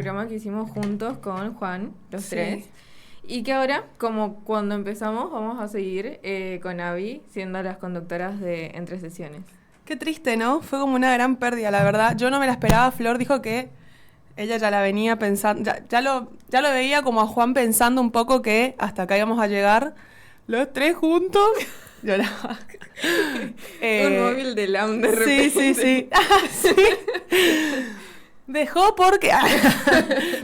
Programa que hicimos juntos con Juan, los Sí. tres. Y que ahora, como cuando empezamos, vamos a seguir con Abby siendo las conductoras de Entre Sesiones. Qué triste, ¿no? Fue como una gran pérdida, la verdad. Yo no me la esperaba. Flor dijo que ella ya la venía pensando, ya lo veía como a Juan pensando un poco que hasta acá íbamos a llegar los tres juntos. Lloraba. Un móvil de LAM de repente. Sí. Sí. Dejó porque...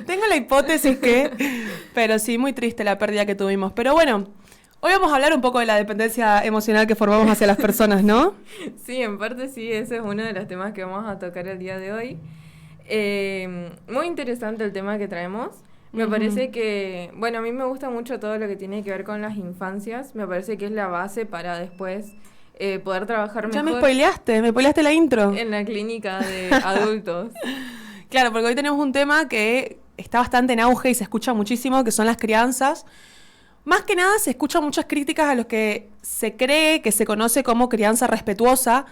Tengo la hipótesis que... Pero sí, muy triste la pérdida que tuvimos. Pero bueno, hoy vamos a hablar un poco de la dependencia emocional que formamos hacia las personas, ¿no? Sí, en parte sí, ese es uno de los temas que vamos a tocar el día de hoy. Muy interesante el tema que traemos. Me parece que, bueno, a mí me gusta mucho todo lo que tiene que ver con las infancias. Me parece que es la base para después poder trabajar Ya mejor me spoileaste la intro. en la clínica de adultos. Claro, porque hoy tenemos un tema que está bastante en auge y se escucha muchísimo, que son las crianzas. Más que nada se escuchan muchas críticas a los que se cree que se conoce como crianza respetuosa,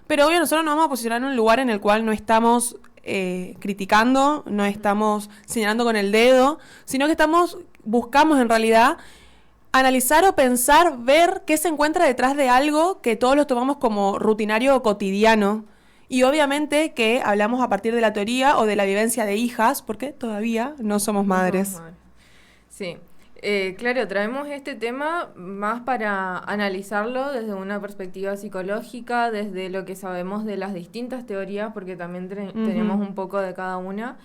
pero obvio nosotros nos vamos a posicionar en un lugar en el cual no estamos criticando, no estamos señalando con el dedo, sino que buscamos en realidad analizar o pensar, ver qué se encuentra detrás de algo que todos lo tomamos como rutinario o cotidiano. Y obviamente que hablamos a partir de la teoría o de la vivencia de hijas, porque todavía no somos madres. Sí, claro, traemos este tema más para analizarlo desde una perspectiva psicológica, desde lo que sabemos de las distintas teorías, porque también tenemos un poco de cada una,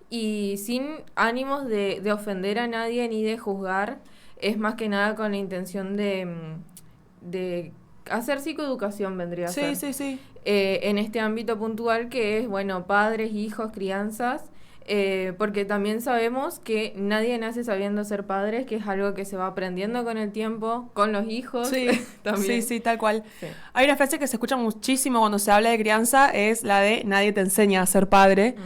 y sin ánimos de ofender a nadie ni de juzgar, es más que nada con la intención de hacer psicoeducación, vendría a ser. Sí. En este ámbito puntual que es, bueno, padres, hijos, crianzas, porque también sabemos que nadie nace sabiendo ser padres, que es algo que se va aprendiendo con el tiempo, con los hijos. Sí, también. sí, tal cual. Sí. Hay una frase que se escucha muchísimo cuando se habla de crianza, es la de nadie te enseña a ser padre.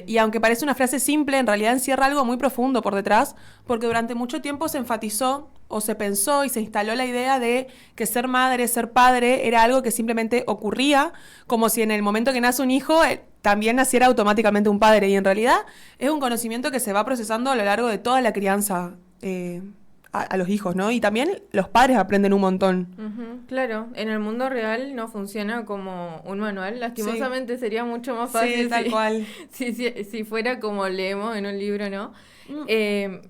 Y aunque parece una frase simple, en realidad encierra algo muy profundo por detrás, porque durante mucho tiempo se enfatizó o se pensó y se instaló la idea de que ser madre, ser padre, era algo que simplemente ocurría, como si en el momento que nace un hijo también naciera automáticamente un padre. Y en realidad es un conocimiento que se va procesando a lo largo de toda la crianza a los hijos, ¿no? Y también los padres aprenden un montón. Claro, en el mundo real no funciona como un manual. Lastimosamente sería mucho más fácil tal cual. Si fuera como leemos en un libro, ¿no?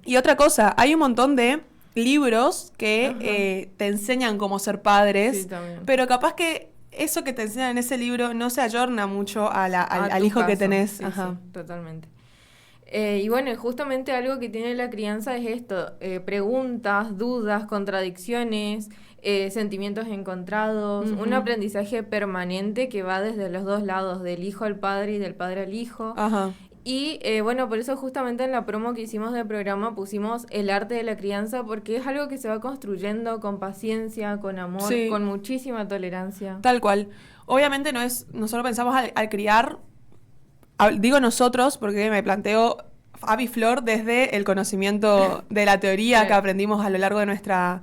Y otra cosa, hay un montón de libros que te enseñan cómo ser padres, Sí, también. pero capaz que eso que te enseñan en ese libro no se ayorna mucho al tu hijo caso. que tenés. Sí, Ajá. sí, totalmente. Y bueno, justamente algo que tiene la crianza es esto, preguntas, dudas, contradicciones, sentimientos encontrados, un aprendizaje permanente que va desde los dos lados, del hijo al padre y del padre al hijo. Ajá. Y bueno, por eso justamente en la promo que hicimos del programa pusimos el arte de la crianza, porque es algo que se va construyendo con paciencia, con amor, Sí. con muchísima tolerancia. Tal cual. Obviamente nosotros pensamos al criar, digo nosotros porque me planteo Abby Flor desde el conocimiento de la teoría Claro. que aprendimos a lo largo de nuestra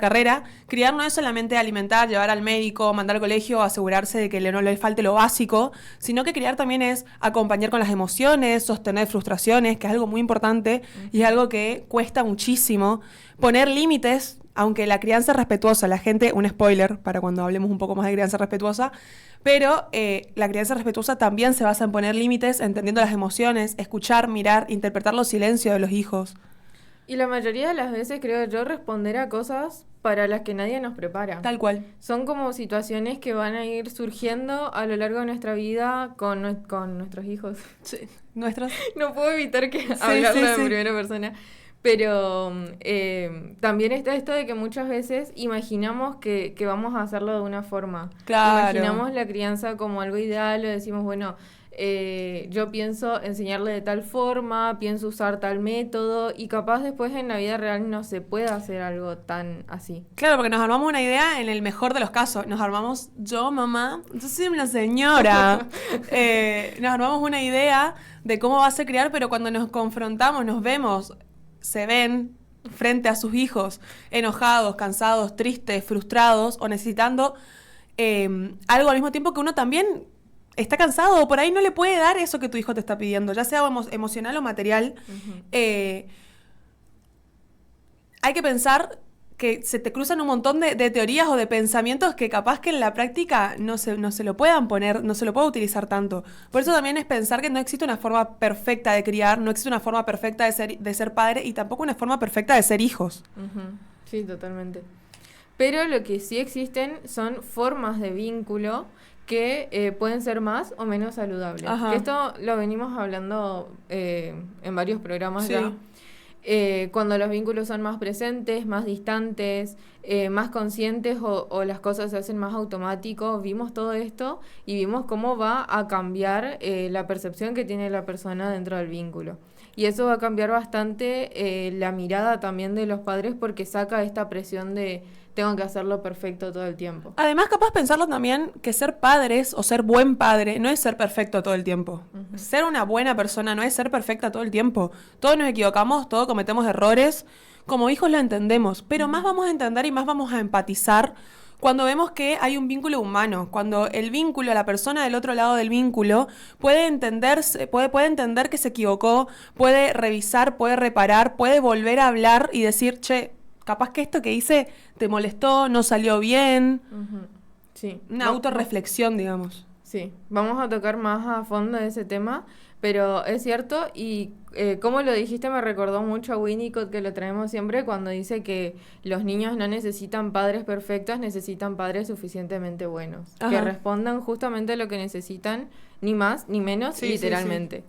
carrera. Criar no es solamente alimentar, llevar al médico, mandar al colegio, asegurarse de que no le falte lo básico, sino que criar también es acompañar con las emociones, sostener frustraciones, que es algo muy importante y es algo que cuesta muchísimo. Poner límites, aunque la crianza respetuosa, la gente, un spoiler para cuando hablemos un poco más de crianza respetuosa, pero la crianza respetuosa también se basa en poner límites, entendiendo las emociones, escuchar, mirar, interpretar los silencios de los hijos. Y la mayoría de las veces, creo yo, responder a cosas para las que nadie nos prepara. Tal cual. Son como situaciones que van a ir surgiendo a lo largo de nuestra vida con nuestros hijos. Sí. Nuestros. No puedo evitar que hablarlo en primera persona. Pero también está esto de que muchas veces imaginamos que vamos a hacerlo de una forma. Claro. Imaginamos la crianza como algo ideal, o decimos, bueno, yo pienso enseñarle de tal forma, pienso usar tal método, y capaz después en la vida real no se puede hacer algo tan así. Claro, porque nos armamos una idea en el mejor de los casos. Nos armamos, yo, mamá, yo soy una señora. Nos armamos una idea de cómo va a ser criar, pero cuando nos confrontamos, nos vemos, se ven frente a sus hijos enojados, cansados, tristes, frustrados o necesitando algo al mismo tiempo que uno también está cansado o por ahí no le puede dar eso que tu hijo te está pidiendo, ya sea emocional o material. Hay que pensar que se te cruzan un montón de teorías o de pensamientos que capaz que en la práctica no se lo puedan poner, no se lo pueda utilizar tanto. Por eso también es pensar que no existe una forma perfecta de criar, no existe una forma perfecta de ser padre y tampoco una forma perfecta de ser hijos. Sí, totalmente. Pero lo que sí existen son formas de vínculo que pueden ser más o menos saludables. Que esto lo venimos hablando en varios programas ya. Cuando los vínculos son más presentes, más distantes, más conscientes o las cosas se hacen más automáticos, vimos todo esto y vimos cómo va a cambiar la percepción que tiene la persona dentro del vínculo. Y eso va a cambiar bastante la mirada también de los padres porque saca esta presión de tengo que hacerlo perfecto todo el tiempo. Además, capaz pensarlo también que ser padres o ser buen padre no es ser perfecto todo el tiempo. Ser una buena persona no es ser perfecta todo el tiempo. Todos nos equivocamos, todos cometemos errores. Como hijos lo entendemos, pero más vamos a entender y más vamos a empatizar cuando vemos que hay un vínculo humano, cuando el vínculo, la persona del otro lado del vínculo puede entender que se equivocó, puede revisar, puede reparar, puede volver a hablar y decir, che, capaz que esto que hice te molestó, no salió bien. Sí. Una autorreflexión, digamos. Sí, vamos a tocar más a fondo ese tema, pero es cierto y como lo dijiste me recordó mucho a Winnicott, que lo traemos siempre cuando dice que los niños no necesitan padres perfectos, necesitan padres suficientemente buenos, que respondan justamente lo que necesitan, ni más ni menos, literalmente.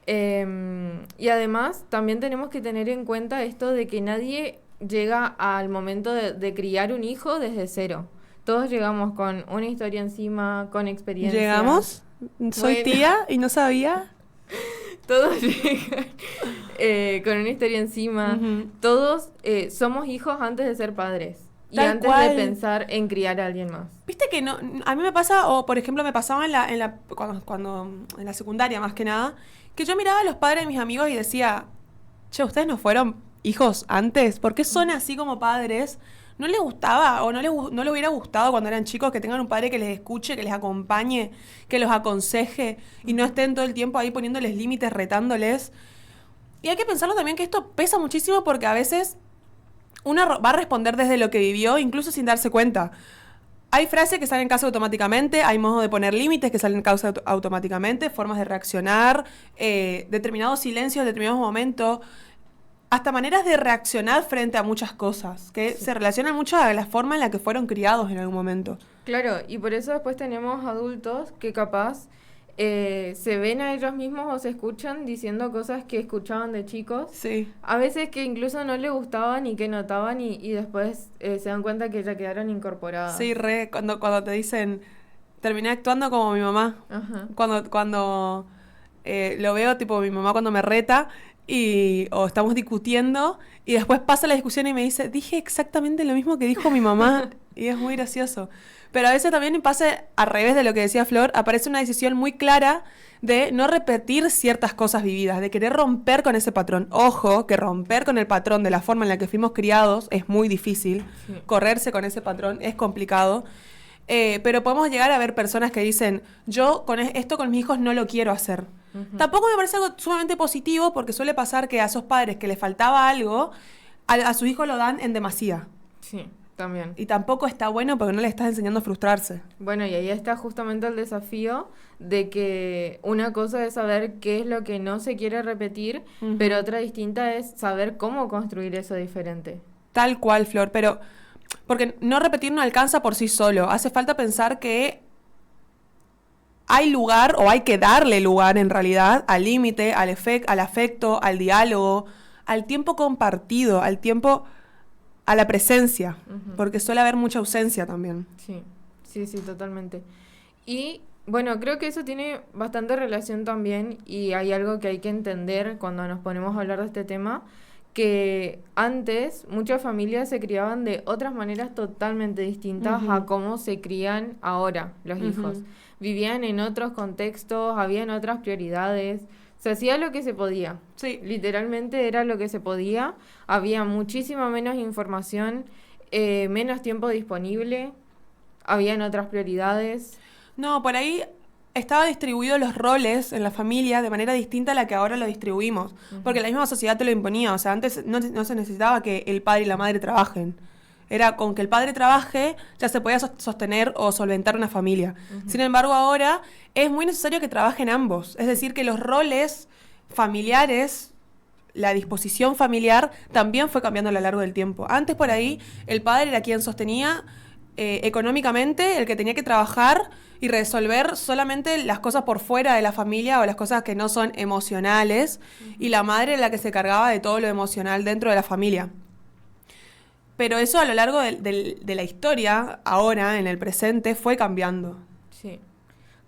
Y además también tenemos que tener en cuenta esto de que nadie llega al momento de criar un hijo desde cero. Todos llegamos con una historia encima, con experiencia. ¿Llegamos? Soy tía y no sabía. Todos llegan con una historia encima. Todos somos hijos antes de ser padres. Y Tal antes cual. de pensar en criar a alguien más. Viste que no, a mí me pasa, o por ejemplo me pasaba cuando en la secundaria más que nada, que yo miraba a los padres de mis amigos y decía, che, ¿ustedes no fueron hijos antes? ¿Por qué son así como padres? ¿No les gustaba o no les hubiera gustado cuando eran chicos que tengan un padre que les escuche, que les acompañe, que los aconseje y no estén todo el tiempo ahí poniéndoles límites, retándoles? Y hay que pensarlo también que esto pesa muchísimo porque a veces uno va a responder desde lo que vivió, incluso sin darse cuenta. Hay frases que salen en causa automáticamente, hay modos de poner límites que salen en causa automáticamente, formas de reaccionar, determinados silencios, determinados momentos, hasta maneras de reaccionar frente a muchas cosas, que se relacionan mucho a la forma en la que fueron criados en algún momento. Claro, y por eso después tenemos adultos que capaz se ven a ellos mismos o se escuchan diciendo cosas que escuchaban de chicos. Sí. A veces que incluso no les gustaban y que notaban y después se dan cuenta que ya quedaron incorporadas. Sí, cuando te dicen, terminé actuando como mi mamá. Cuando lo veo, tipo mi mamá cuando me reta o estamos discutiendo y después pasa la discusión y me dice, dije exactamente lo mismo que dijo mi mamá. Y es muy gracioso. Pero a veces también pasa al revés de lo que decía Flor, aparece una decisión muy clara de no repetir ciertas cosas vividas, de querer romper con ese patrón. Ojo, que romper con el patrón de la forma en la que fuimos criados es muy difícil. Correrse con ese patrón es complicado. Pero podemos llegar a ver personas que dicen, yo esto con mis hijos no lo quiero hacer. Tampoco me parece algo sumamente positivo porque suele pasar que a esos padres que les faltaba algo, a su hijo lo dan en demasía. Sí, también. Y tampoco está bueno porque no le estás enseñando a frustrarse. Bueno, y ahí está justamente el desafío de que una cosa es saber qué es lo que no se quiere repetir, pero otra distinta es saber cómo construir eso diferente. Tal cual, Flor, pero porque no repetir no alcanza por sí solo. Hace falta pensar que hay lugar, o hay que darle lugar en realidad, al límite, al afecto, al diálogo, al tiempo compartido, a la presencia, porque suele haber mucha ausencia también. Sí, totalmente. Y bueno, creo que eso tiene bastante relación también, y hay algo que hay que entender cuando nos ponemos a hablar de este tema, que antes muchas familias se criaban de otras maneras totalmente distintas a cómo se crían ahora los hijos. Vivían en otros contextos, habían otras prioridades, se hacía lo que se podía. Sí. Literalmente era lo que se podía, había muchísima menos información, menos tiempo disponible, habían otras prioridades. No, por ahí estaba distribuido los roles en la familia de manera distinta a la que ahora lo distribuimos. Porque la misma sociedad te lo imponía. O sea, antes no se necesitaba que el padre y la madre trabajen. Era con que el padre trabaje, ya se podía sostener o solventar una familia. Sin embargo, ahora es muy necesario que trabajen ambos. Es decir, que los roles familiares, la disposición familiar, también fue cambiando a lo largo del tiempo. Antes, por ahí, el padre era quien sostenía económicamente, el que tenía que trabajar y resolver solamente las cosas por fuera de la familia o las cosas que no son emocionales, y la madre era la que se cargaba de todo lo emocional dentro de la familia. Pero eso a lo largo de la historia, ahora, en el presente, fue cambiando. Sí.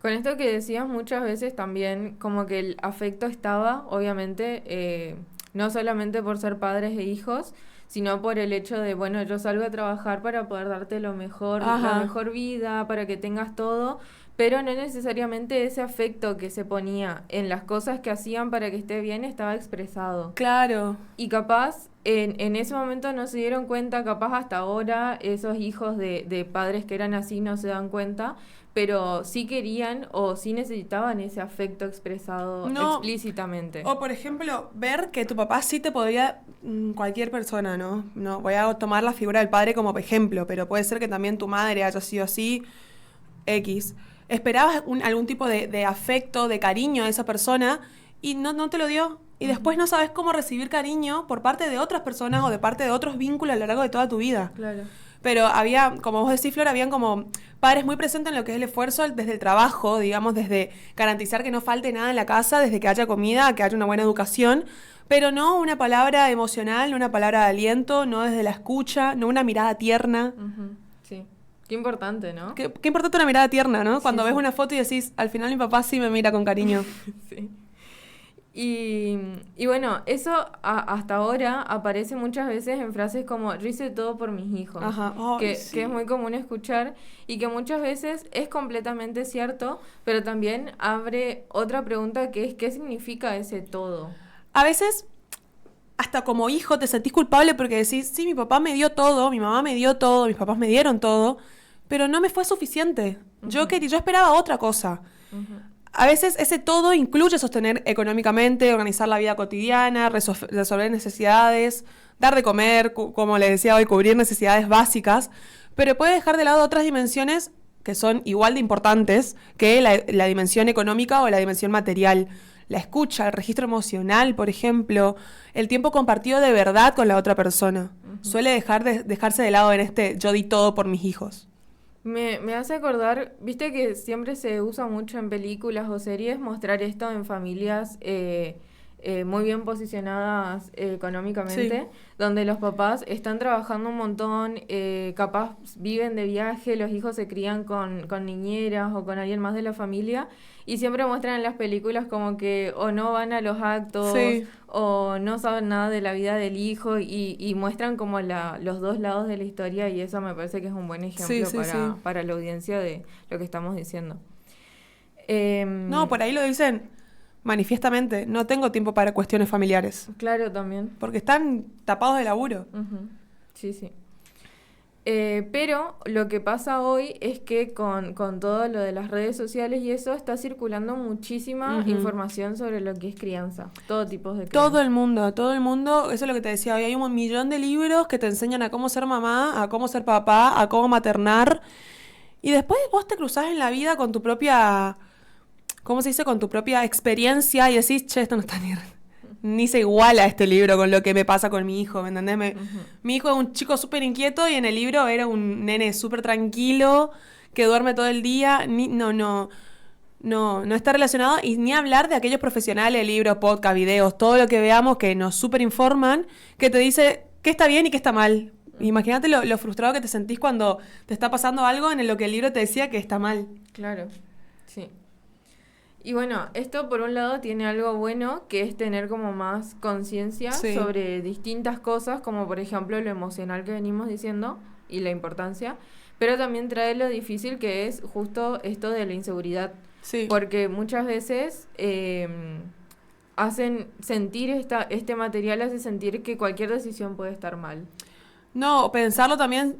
Con esto que decías muchas veces también, como que el afecto estaba, obviamente, no solamente por ser padres e hijos, sino por el hecho de, bueno, yo salgo a trabajar para poder darte lo mejor, la Ajá. mejor vida, para que tengas todo, pero no necesariamente ese afecto que se ponía en las cosas que hacían para que esté bien estaba expresado. Claro. Y capaz, en ese momento no se dieron cuenta, capaz hasta ahora esos hijos de padres que eran así no se dan cuenta, pero sí querían o sí necesitaban ese afecto expresado No. explícitamente. O, por ejemplo, ver que tu papá sí te podía, cualquier persona, ¿no? No voy a tomar la figura del padre como ejemplo, pero puede ser que también tu madre haya sido así, X. Esperabas algún tipo de afecto, de cariño a esa persona y no te lo dio. Y después no sabes cómo recibir cariño por parte de otras personas o de parte de otros vínculos a lo largo de toda tu vida. Claro. Pero había, como vos decís, Flor, habían como padres muy presentes en lo que es el esfuerzo desde el trabajo, digamos, desde garantizar que no falte nada en la casa, desde que haya comida, que haya una buena educación, pero no una palabra emocional, no una palabra de aliento, no desde la escucha, no una mirada tierna. Ujú, sí. Qué importante, ¿no? Qué importante una mirada tierna, ¿no? Cuando Sí, ves sí. una foto y decís, al final mi papá sí me mira con cariño. Sí. Y bueno, eso hasta ahora aparece muchas veces en frases como yo hice todo por mis hijos, Ajá. Ay, que sí. es muy común escuchar y que muchas veces es completamente cierto, pero también abre otra pregunta que es ¿qué significa ese todo? A veces, hasta como hijo, te sentís culpable porque decís, sí, mi papá me dio todo, mi mamá me dio todo, mis papás me dieron todo, pero no me fue suficiente. Yo esperaba otra cosa. Ujú. A veces ese todo incluye sostener económicamente, organizar la vida cotidiana, resolver necesidades, dar de comer, como les decía hoy, cubrir necesidades básicas, pero puede dejar de lado otras dimensiones que son igual de importantes que la dimensión económica o la dimensión material. La escucha, el registro emocional, por ejemplo, el tiempo compartido de verdad con la otra persona. Suele dejarse de lado en este yo di todo por mis hijos. Me hace acordar, viste que siempre se usa mucho en películas o series mostrar esto en familias muy bien posicionadas económicamente, Sí. donde los papás están trabajando un montón, capaz viven de viaje, los hijos se crían con niñeras o con alguien más de la familia, y siempre muestran en las películas como que o no van a los actos Sí. o no saben nada de la vida del hijo y muestran como los dos lados de la historia y eso me parece que es un buen ejemplo Sí. para la audiencia de lo que estamos diciendo. No, por ahí lo dicen manifiestamente. No tengo tiempo para cuestiones familiares. Claro, también. Porque están tapados de laburo. Ujú. Sí, sí. Pero lo que pasa hoy es que con todo lo de las redes sociales y eso está circulando muchísima información sobre lo que es crianza, todo tipo de crianza. Todo el mundo, eso es lo que te decía hoy, hay un millón de libros que te enseñan a cómo ser mamá, a cómo ser papá, a cómo maternar. Y después vos te cruzás en la vida con tu propia, ¿cómo se dice? Con tu propia experiencia y decís, che, esto no está ni se iguala a este libro con lo que me pasa con mi hijo, ¿me entendés? Mi hijo es un chico súper inquieto y en el libro era un nene súper tranquilo que duerme todo el día. No está relacionado, y ni hablar de aquellos profesionales, libros, podcast, videos, todo lo que veamos que nos súper informan, que te dice qué está bien y qué está mal. Imagínate lo frustrado que te sentís cuando te está pasando algo en lo que el libro te decía que está mal. Claro, sí. Y bueno, esto por un lado tiene algo bueno, que es tener como más conciencia Sí. sobre distintas cosas, como por ejemplo lo emocional que venimos diciendo y la importancia, pero también trae lo difícil que es justo esto de la inseguridad, Sí. porque muchas veces hacen sentir este material hace sentir que cualquier decisión puede estar mal. No, pensarlo también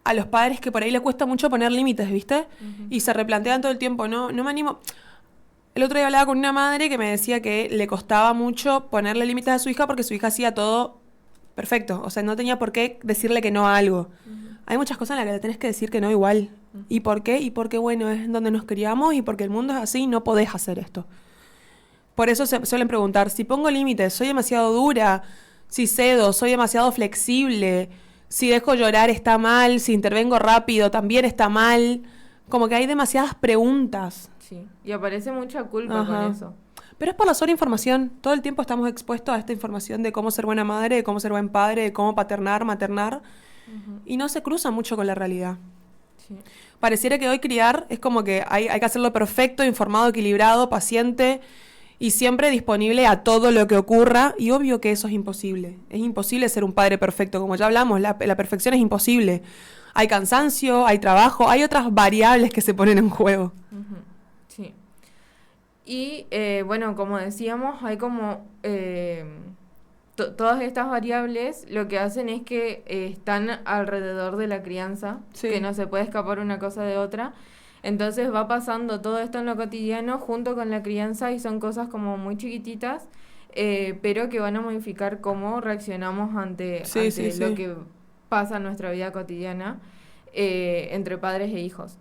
a los padres que por ahí les cuesta mucho poner límites, ¿viste? Y se replantean todo el tiempo, no me animo. El otro día hablaba con una madre que me decía que le costaba mucho ponerle límites a su hija porque su hija hacía todo perfecto. O sea, no tenía por qué decirle que no a algo. Hay muchas cosas en las que le tenés que decir que no igual. ¿Y por qué? Y porque, bueno, es donde nos criamos y porque el mundo es así y no podés hacer esto. Por eso se suelen preguntar, si pongo límites, ¿soy demasiado dura? Si cedo, ¿soy demasiado flexible? Si dejo llorar, ¿está mal? Si intervengo rápido, ¿también está mal? Como que hay demasiadas preguntas. Sí, y aparece mucha culpa con eso. Pero es por la sobreinformación. Todo el tiempo estamos expuestos a esta información de cómo ser buena madre, de cómo ser buen padre, de cómo paternar, maternar. Y no se cruza mucho con la realidad. Sí. Pareciera que hoy criar es como que hay que hacerlo perfecto, informado, equilibrado, paciente y siempre disponible a todo lo que ocurra. Y obvio que eso es imposible. Es imposible ser un padre perfecto. Como ya hablamos, la perfección es imposible. Hay cansancio, hay trabajo, hay otras variables que se ponen en juego. Sí. Y bueno, como decíamos, hay como todas estas variables lo que hacen es que están alrededor de la crianza, Sí. que no se puede escapar una cosa de otra. Entonces va pasando todo esto en lo cotidiano junto con la crianza y son cosas como muy chiquititas, pero que van a modificar cómo reaccionamos ante lo que pasa en nuestra vida cotidiana entre padres e hijos.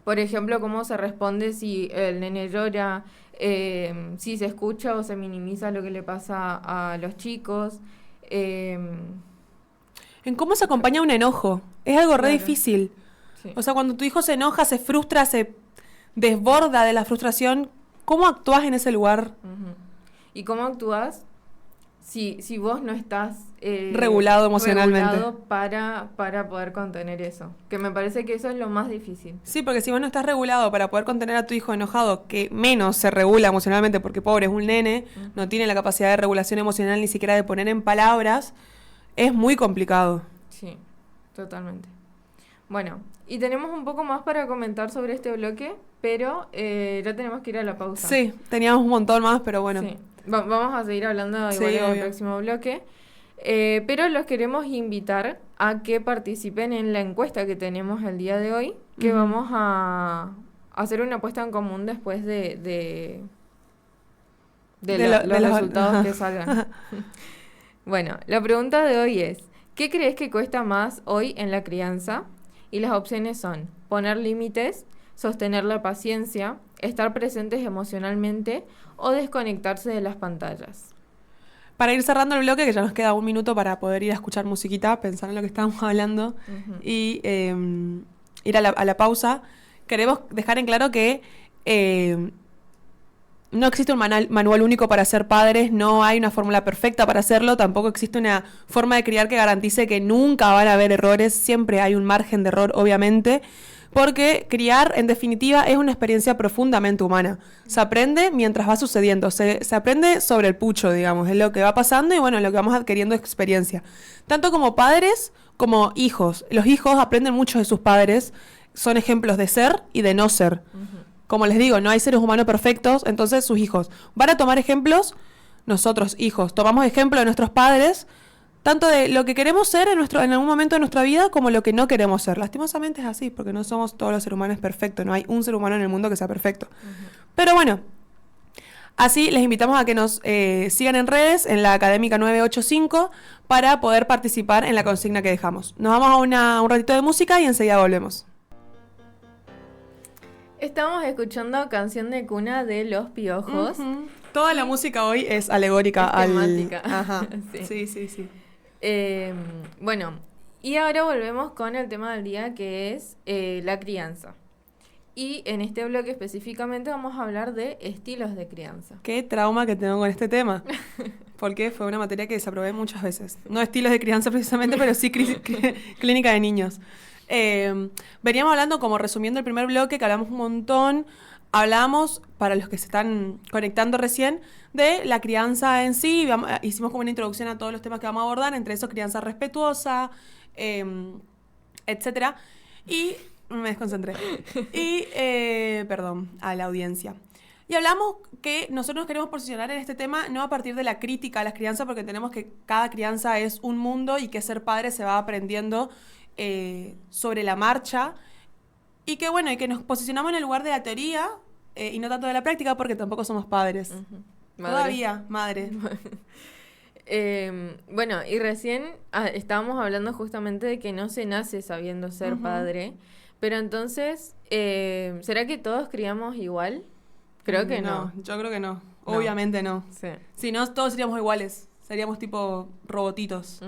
Por ejemplo, cómo se responde si el nene llora, si se escucha o se minimiza lo que le pasa a los chicos. En cómo se acompaña un enojo. Es algo re difícil. Sí. O sea, cuando tu hijo se enoja, se frustra, se desborda de la frustración, ¿cómo actúas en ese lugar? ¿Y cómo actúas si vos no estás regulado emocionalmente? Regulado para poder contener eso. Que me parece que eso es lo más difícil. Sí, porque si vos no estás regulado para poder contener a tu hijo enojado, que menos se regula emocionalmente, porque pobre es un nene, no tiene la capacidad de regulación emocional ni siquiera de poner en palabras, es muy complicado. Sí, totalmente. Bueno, y tenemos un poco más para comentar sobre este bloque, pero ya tenemos que ir a la pausa. Sí, teníamos un montón más, pero bueno. Sí. Vamos a seguir hablando igual en el próximo bloque. Pero los queremos invitar a que participen en la encuesta que tenemos el día de hoy, que vamos a hacer una apuesta en común después de los resultados que salgan. Bueno, la pregunta de hoy es, ¿qué crees que cuesta más hoy en la crianza? Y las opciones son poner límites, sostener la paciencia, estar presentes emocionalmente o desconectarse de las pantallas. Para ir cerrando el bloque, que ya nos queda un minuto para poder ir a escuchar musiquita, pensar en lo que estábamos hablando y ir a la pausa, queremos dejar en claro que no existe un manual único para ser padres, no hay una fórmula perfecta para hacerlo, tampoco existe una forma de criar que garantice que nunca van a haber errores, siempre hay un margen de error, obviamente, porque criar, en definitiva, es una experiencia profundamente humana. Se aprende mientras va sucediendo, se aprende sobre el pucho, digamos, es lo que va pasando y bueno, lo que vamos adquiriendo es experiencia. Tanto como padres como hijos. Los hijos aprenden mucho de sus padres, son ejemplos de ser y de no ser. Como les digo, no hay seres humanos perfectos, entonces sus hijos van a tomar ejemplos, nosotros hijos tomamos ejemplo de nuestros padres, tanto de lo que queremos ser en algún momento de nuestra vida como lo que no queremos ser. Lastimosamente es así, porque no somos todos los seres humanos perfectos, no hay un ser humano en el mundo que sea perfecto. Pero bueno, así les invitamos a que nos sigan en redes, en la Académica 985, para poder participar en la consigna que dejamos. Nos vamos a un ratito de música y enseguida volvemos. Estamos escuchando Canción de Cuna de Los Piojos. Toda la música hoy es alegórica es temática. Ajá. Sí. Sí. Bueno, y ahora volvemos con el tema del día, que es la crianza. Y en este bloque específicamente vamos a hablar de estilos de crianza. Qué trauma que tengo con este tema. Porque fue una materia que desaprobé muchas veces. No estilos de crianza precisamente, pero sí clínica de niños. Veníamos hablando, como resumiendo el primer bloque, que hablamos un montón. Hablamos, para los que se están conectando recién, de la crianza en sí. Hicimos como una introducción a todos los temas que vamos a abordar, entre eso crianza respetuosa, etcétera. Y me desconcentré. Y, perdón, a la audiencia. Y hablamos que nosotros nos queremos posicionar en este tema no a partir de la crítica a las crianzas, porque tenemos que cada crianza es un mundo y que ser padre se va aprendiendo sobre la marcha y que bueno, y que nos posicionamos en el lugar de la teoría y no tanto de la práctica porque tampoco somos padres. Todavía, madre. Bueno, y recién estábamos hablando justamente de que no se nace sabiendo ser padre, pero entonces, ¿será que todos criamos igual? Creo que no. Yo creo que no. Obviamente no. Sí. Si no, todos seríamos iguales. Seríamos tipo robotitos.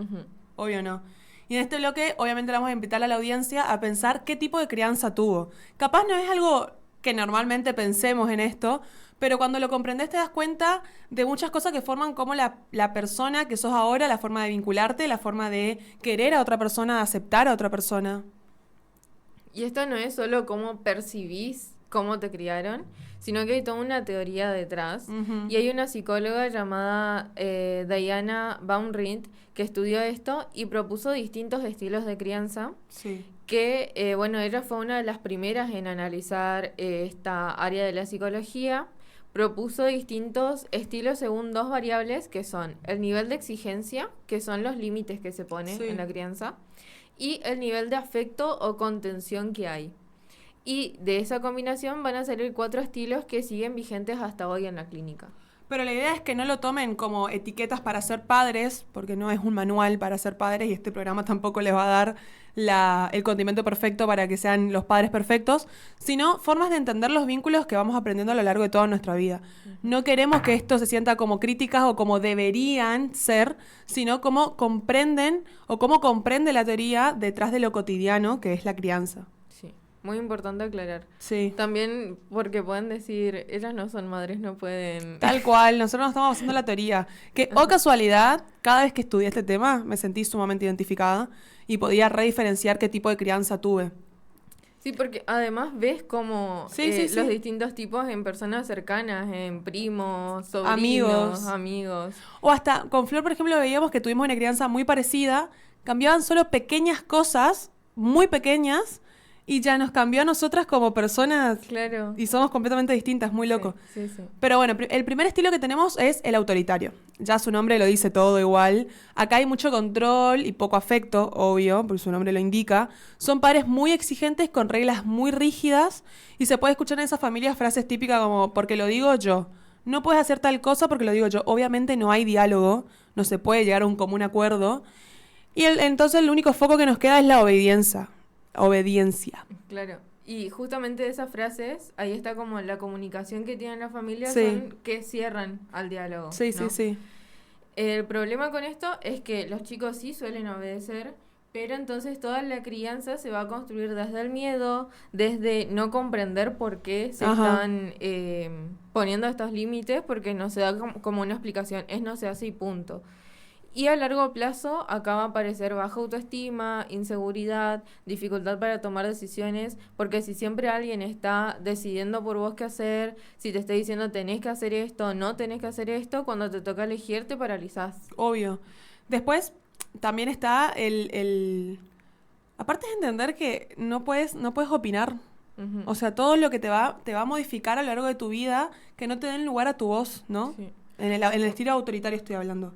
Obvio no. Y en este bloque, obviamente, le vamos a invitar a la audiencia a pensar qué tipo de crianza tuvo. Capaz no es algo que normalmente pensemos en esto, pero cuando lo comprendes te das cuenta de muchas cosas que forman como la persona que sos ahora, la forma de vincularte, la forma de querer a otra persona, de aceptar a otra persona. Y esto no es solo cómo percibís cómo te criaron, sino que hay toda una teoría detrás. Y hay una psicóloga llamada Diana Baumrind que estudió esto y propuso distintos estilos de crianza. Sí. Que, bueno, ella fue una de las primeras en analizar esta área de la psicología. Propuso distintos estilos según dos variables que son el nivel de exigencia, que son los límites que se ponen en la crianza, y el nivel de afecto o contención que hay. Y de esa combinación van a salir 4 estilos que siguen vigentes hasta hoy en la clínica. Pero la idea es que no lo tomen como etiquetas para ser padres, porque no es un manual para ser padres y este programa tampoco les va a dar el condimento perfecto para que sean los padres perfectos, sino formas de entender los vínculos que vamos aprendiendo a lo largo de toda nuestra vida. No queremos que esto se sienta como críticas o como deberían ser, sino como comprenden o cómo comprende la teoría detrás de lo cotidiano que es la crianza. Muy importante aclarar. Sí. También porque pueden decir, ellas no son madres, no pueden... Tal cual, nosotros no estamos haciendo la teoría. Que, o casualidad, cada vez que estudié este tema me sentí sumamente identificada y podía rediferenciar qué tipo de crianza tuve. Sí, porque además ves como los distintos tipos en personas cercanas, en primos, sobrinos, amigos. O hasta con Flor, por ejemplo, veíamos que tuvimos una crianza muy parecida, cambiaban solo pequeñas cosas, muy pequeñas, y ya nos cambió a nosotras como personas. Claro. Y somos completamente distintas, muy loco. Sí. Pero bueno, el primer estilo que tenemos es el autoritario. Ya su nombre lo dice todo igual. Acá hay mucho control y poco afecto, obvio, porque su nombre lo indica. Son padres muy exigentes con reglas muy rígidas y se puede escuchar en esas familias frases típicas como porque lo digo yo. No puedes hacer tal cosa porque lo digo yo. Obviamente no hay diálogo, no se puede llegar a un común acuerdo. Y entonces el único foco que nos queda es la obediencia. Claro. Y justamente de esas frases, ahí está como la comunicación que tienen las familias, son que cierran al diálogo. Sí. El problema con esto es que los chicos sí suelen obedecer, pero entonces toda la crianza se va a construir desde el miedo, desde no comprender por qué se están poniendo estos límites, porque no se da como una explicación, no se hace y punto. Y a largo plazo acá va a aparecer baja autoestima, inseguridad, dificultad para tomar decisiones, porque si siempre alguien está decidiendo por vos qué hacer, si te está diciendo tenés que hacer esto, no tenés que hacer esto, cuando te toca elegir te paralizás. Obvio. Después también está aparte de entender que no puedes opinar. O sea, todo lo que te va a modificar a lo largo de tu vida, que no te den lugar a tu voz, ¿no? Sí. En el estilo autoritario estoy hablando.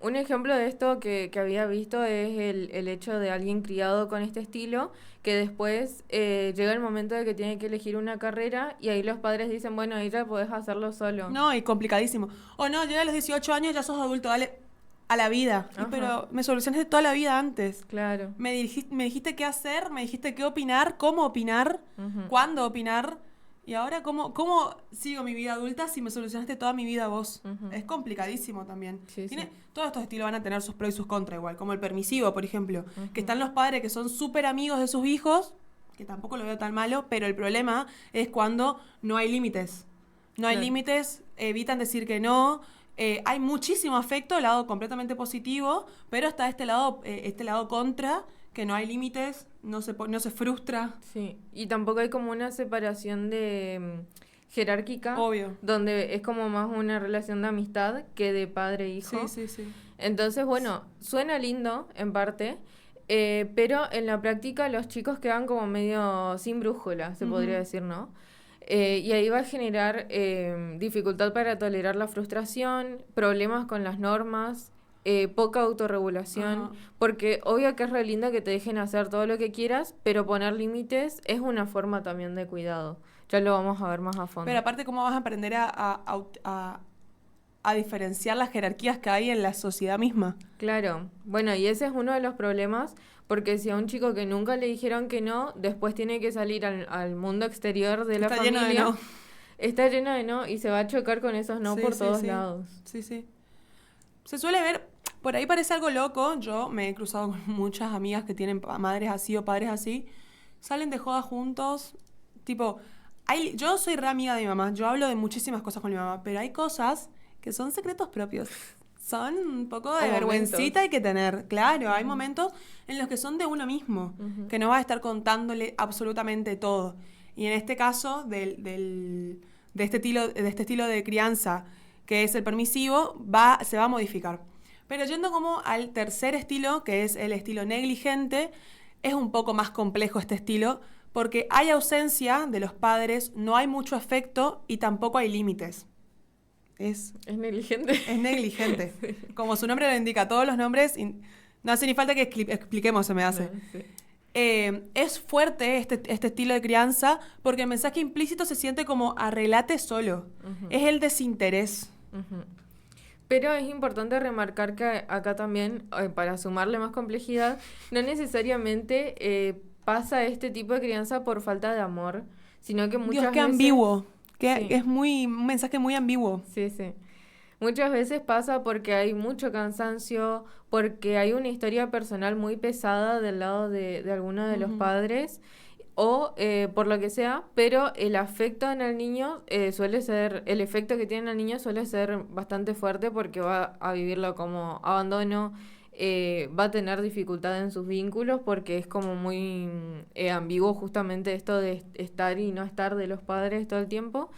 Un ejemplo de esto que había visto es el hecho de alguien criado con este estilo, que después llega el momento de que tiene que elegir una carrera y ahí los padres dicen, bueno, ahí ya podés hacerlo solo. No, y complicadísimo. No, yo a los 18 años ya sos adulto, dale a la vida. Pero me solucionaste toda la vida antes. Claro. Me dijiste qué hacer, me dijiste qué opinar, cómo opinar, cuándo opinar. Y ahora, ¿cómo sigo mi vida adulta si me solucionaste toda mi vida vos? Es complicadísimo también. Todos estos estilos van a tener sus pros y sus contras igual, como el permisivo, por ejemplo. Que están los padres que son súper amigos de sus hijos, que tampoco lo veo tan malo, pero el problema es cuando no hay límites. No hay límites, evitan decir que no. Hay muchísimo afecto, el lado completamente positivo, pero está este lado contra, que no hay límites, no se frustra. Sí, y tampoco hay como una separación de jerárquica. Obvio. Donde es como más una relación de amistad que de padre-hijo. Sí. Entonces, bueno, suena lindo en parte, pero en la práctica los chicos quedan como medio sin brújula, se podría decir, ¿no? Y ahí va a generar dificultad para tolerar la frustración, problemas con las normas, poca autorregulación, porque obvio que es re lindo que te dejen hacer todo lo que quieras, pero poner límites es una forma también de cuidado. Ya lo vamos a ver más a fondo. Pero aparte, ¿cómo vas a aprender a diferenciar las jerarquías que hay en la sociedad misma? Claro, bueno, y ese es uno de los problemas, porque si a un chico que nunca le dijeron que no, después tiene que salir al mundo exterior de la Está familia, lleno de no. está lleno de no y se va a chocar con esos no por todos lados. Sí, sí. Se suele ver, por ahí parece algo loco, yo me he cruzado con muchas amigas que tienen madres así o padres así, salen de joda juntos, tipo, yo soy re amiga de mi mamá, yo hablo de muchísimas cosas con mi mamá, pero hay cosas que son secretos propios. Son un poco de vergüencita hay que tener. Claro, hay momentos en los que son de uno mismo, que no vas a estar contándole absolutamente todo. Y en este caso, de este estilo de crianza, que es el permisivo, se va a modificar. Pero yendo como al tercer estilo, que es el estilo negligente, es un poco más complejo este estilo, porque hay ausencia de los padres, no hay mucho afecto y tampoco hay límites. Es negligente. Es negligente. Sí. Como su nombre lo indica, todos los nombres, no hace ni falta que expliquemos, se me hace. No, sí. Es fuerte este estilo de crianza porque el mensaje implícito se siente como arreglate solo. Es el desinterés. Pero es importante remarcar que acá también, para sumarle más complejidad, no necesariamente pasa este tipo de crianza por falta de amor, sino que muchas Dios, qué veces... ambiguo. Sí. Es un mensaje muy ambiguo. Sí, sí. Muchas veces pasa porque hay mucho cansancio, porque hay una historia personal muy pesada del lado de alguno de los padres, o por lo que sea, pero el afecto en el niño el efecto que tiene en el niño suele ser bastante fuerte porque va a vivirlo como abandono, va a tener dificultad en sus vínculos porque es como muy ambiguo justamente esto de estar y no estar de los padres todo el tiempo.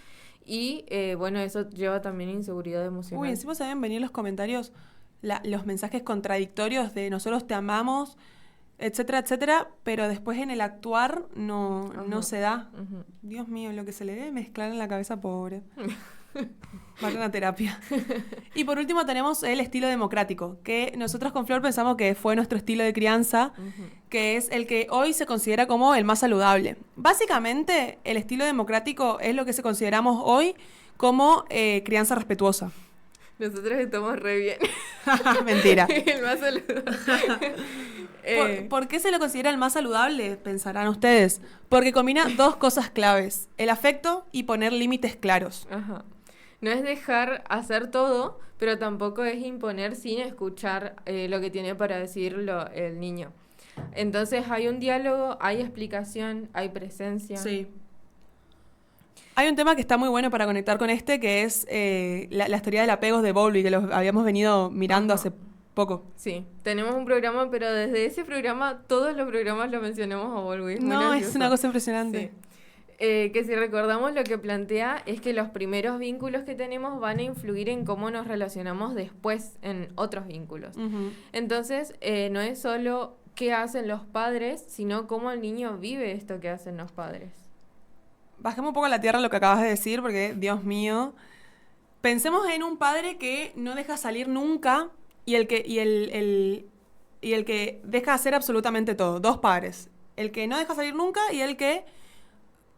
Y bueno, eso lleva también inseguridad emocional. Uy, encima se deben venir los comentarios, los mensajes contradictorios de nosotros te amamos, etcétera, etcétera, pero después en el actuar no se da. Dios mío, lo que se le debe mezclar en la cabeza, pobre. Vayan a terapia. Y por último tenemos el estilo democrático, que nosotros con Flor pensamos que fue nuestro estilo de crianza, que es el que hoy se considera como el más saludable. Básicamente, el estilo democrático es lo que consideramos hoy como crianza respetuosa. Nosotros estamos re bien. Mentira. El más saludable. ¿Por qué se lo considera el más saludable? Pensarán ustedes. Porque combina dos cosas claves: el afecto y poner límites claros. Ajá. No es dejar hacer todo, pero tampoco es imponer sin escuchar lo que tiene para decir el niño. Entonces hay un diálogo, hay explicación, hay presencia. Sí. Hay un tema que está muy bueno para conectar con que es la teoría del apego de Bowlby, que lo habíamos venido mirando hace poco. Sí, tenemos un programa, pero desde ese programa, todos los programas lo mencionamos a Bowlby. No, es una cosa impresionante. Sí. Que si recordamos lo que plantea es que los primeros vínculos que tenemos van a influir en cómo nos relacionamos después en otros vínculos. Entonces, no es solo qué hacen los padres, sino cómo el niño vive esto que hacen los padres. Bajemos un poco a la tierra lo que acabas de decir, porque, Dios mío, pensemos en un padre que no deja salir nunca y el que deja hacer absolutamente todo. Dos padres. El que no deja salir nunca y el que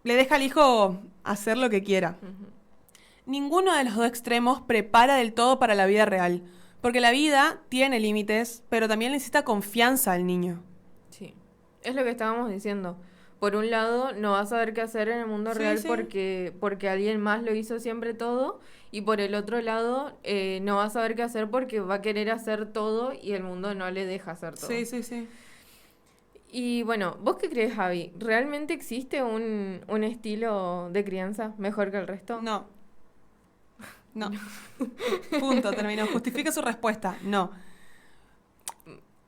le deja al hijo hacer lo que quiera. Ninguno de los dos extremos prepara del todo para la vida real, porque la vida tiene límites, pero también necesita confianza al niño. Sí, es lo que estábamos diciendo. Por un lado, no vas a saber qué hacer en el mundo real porque alguien más lo hizo siempre todo, y por el otro lado, no vas a saber qué hacer porque va a querer hacer todo y el mundo no le deja hacer todo. Sí. Y bueno, ¿vos qué crees, Javi? ¿Realmente existe un estilo de crianza mejor que el resto? No. Punto, terminó. Justifica su respuesta. No.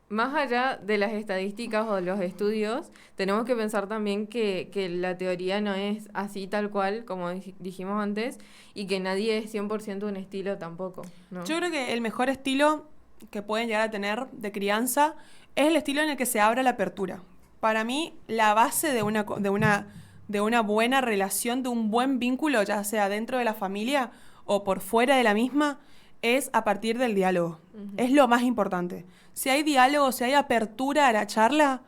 Más allá de las estadísticas o los estudios, tenemos que pensar también que la teoría no es así tal cual, como dijimos antes, y que nadie es 100% un estilo tampoco, ¿no? Yo creo que el mejor estilo que pueden llegar a tener de crianza es el estilo en el que se abra la apertura. Para mí, la base de una buena relación, de un buen vínculo, ya sea dentro de la familia o por fuera de la misma, es a partir del diálogo. Es lo más importante. Si hay diálogo, si hay apertura a la charla,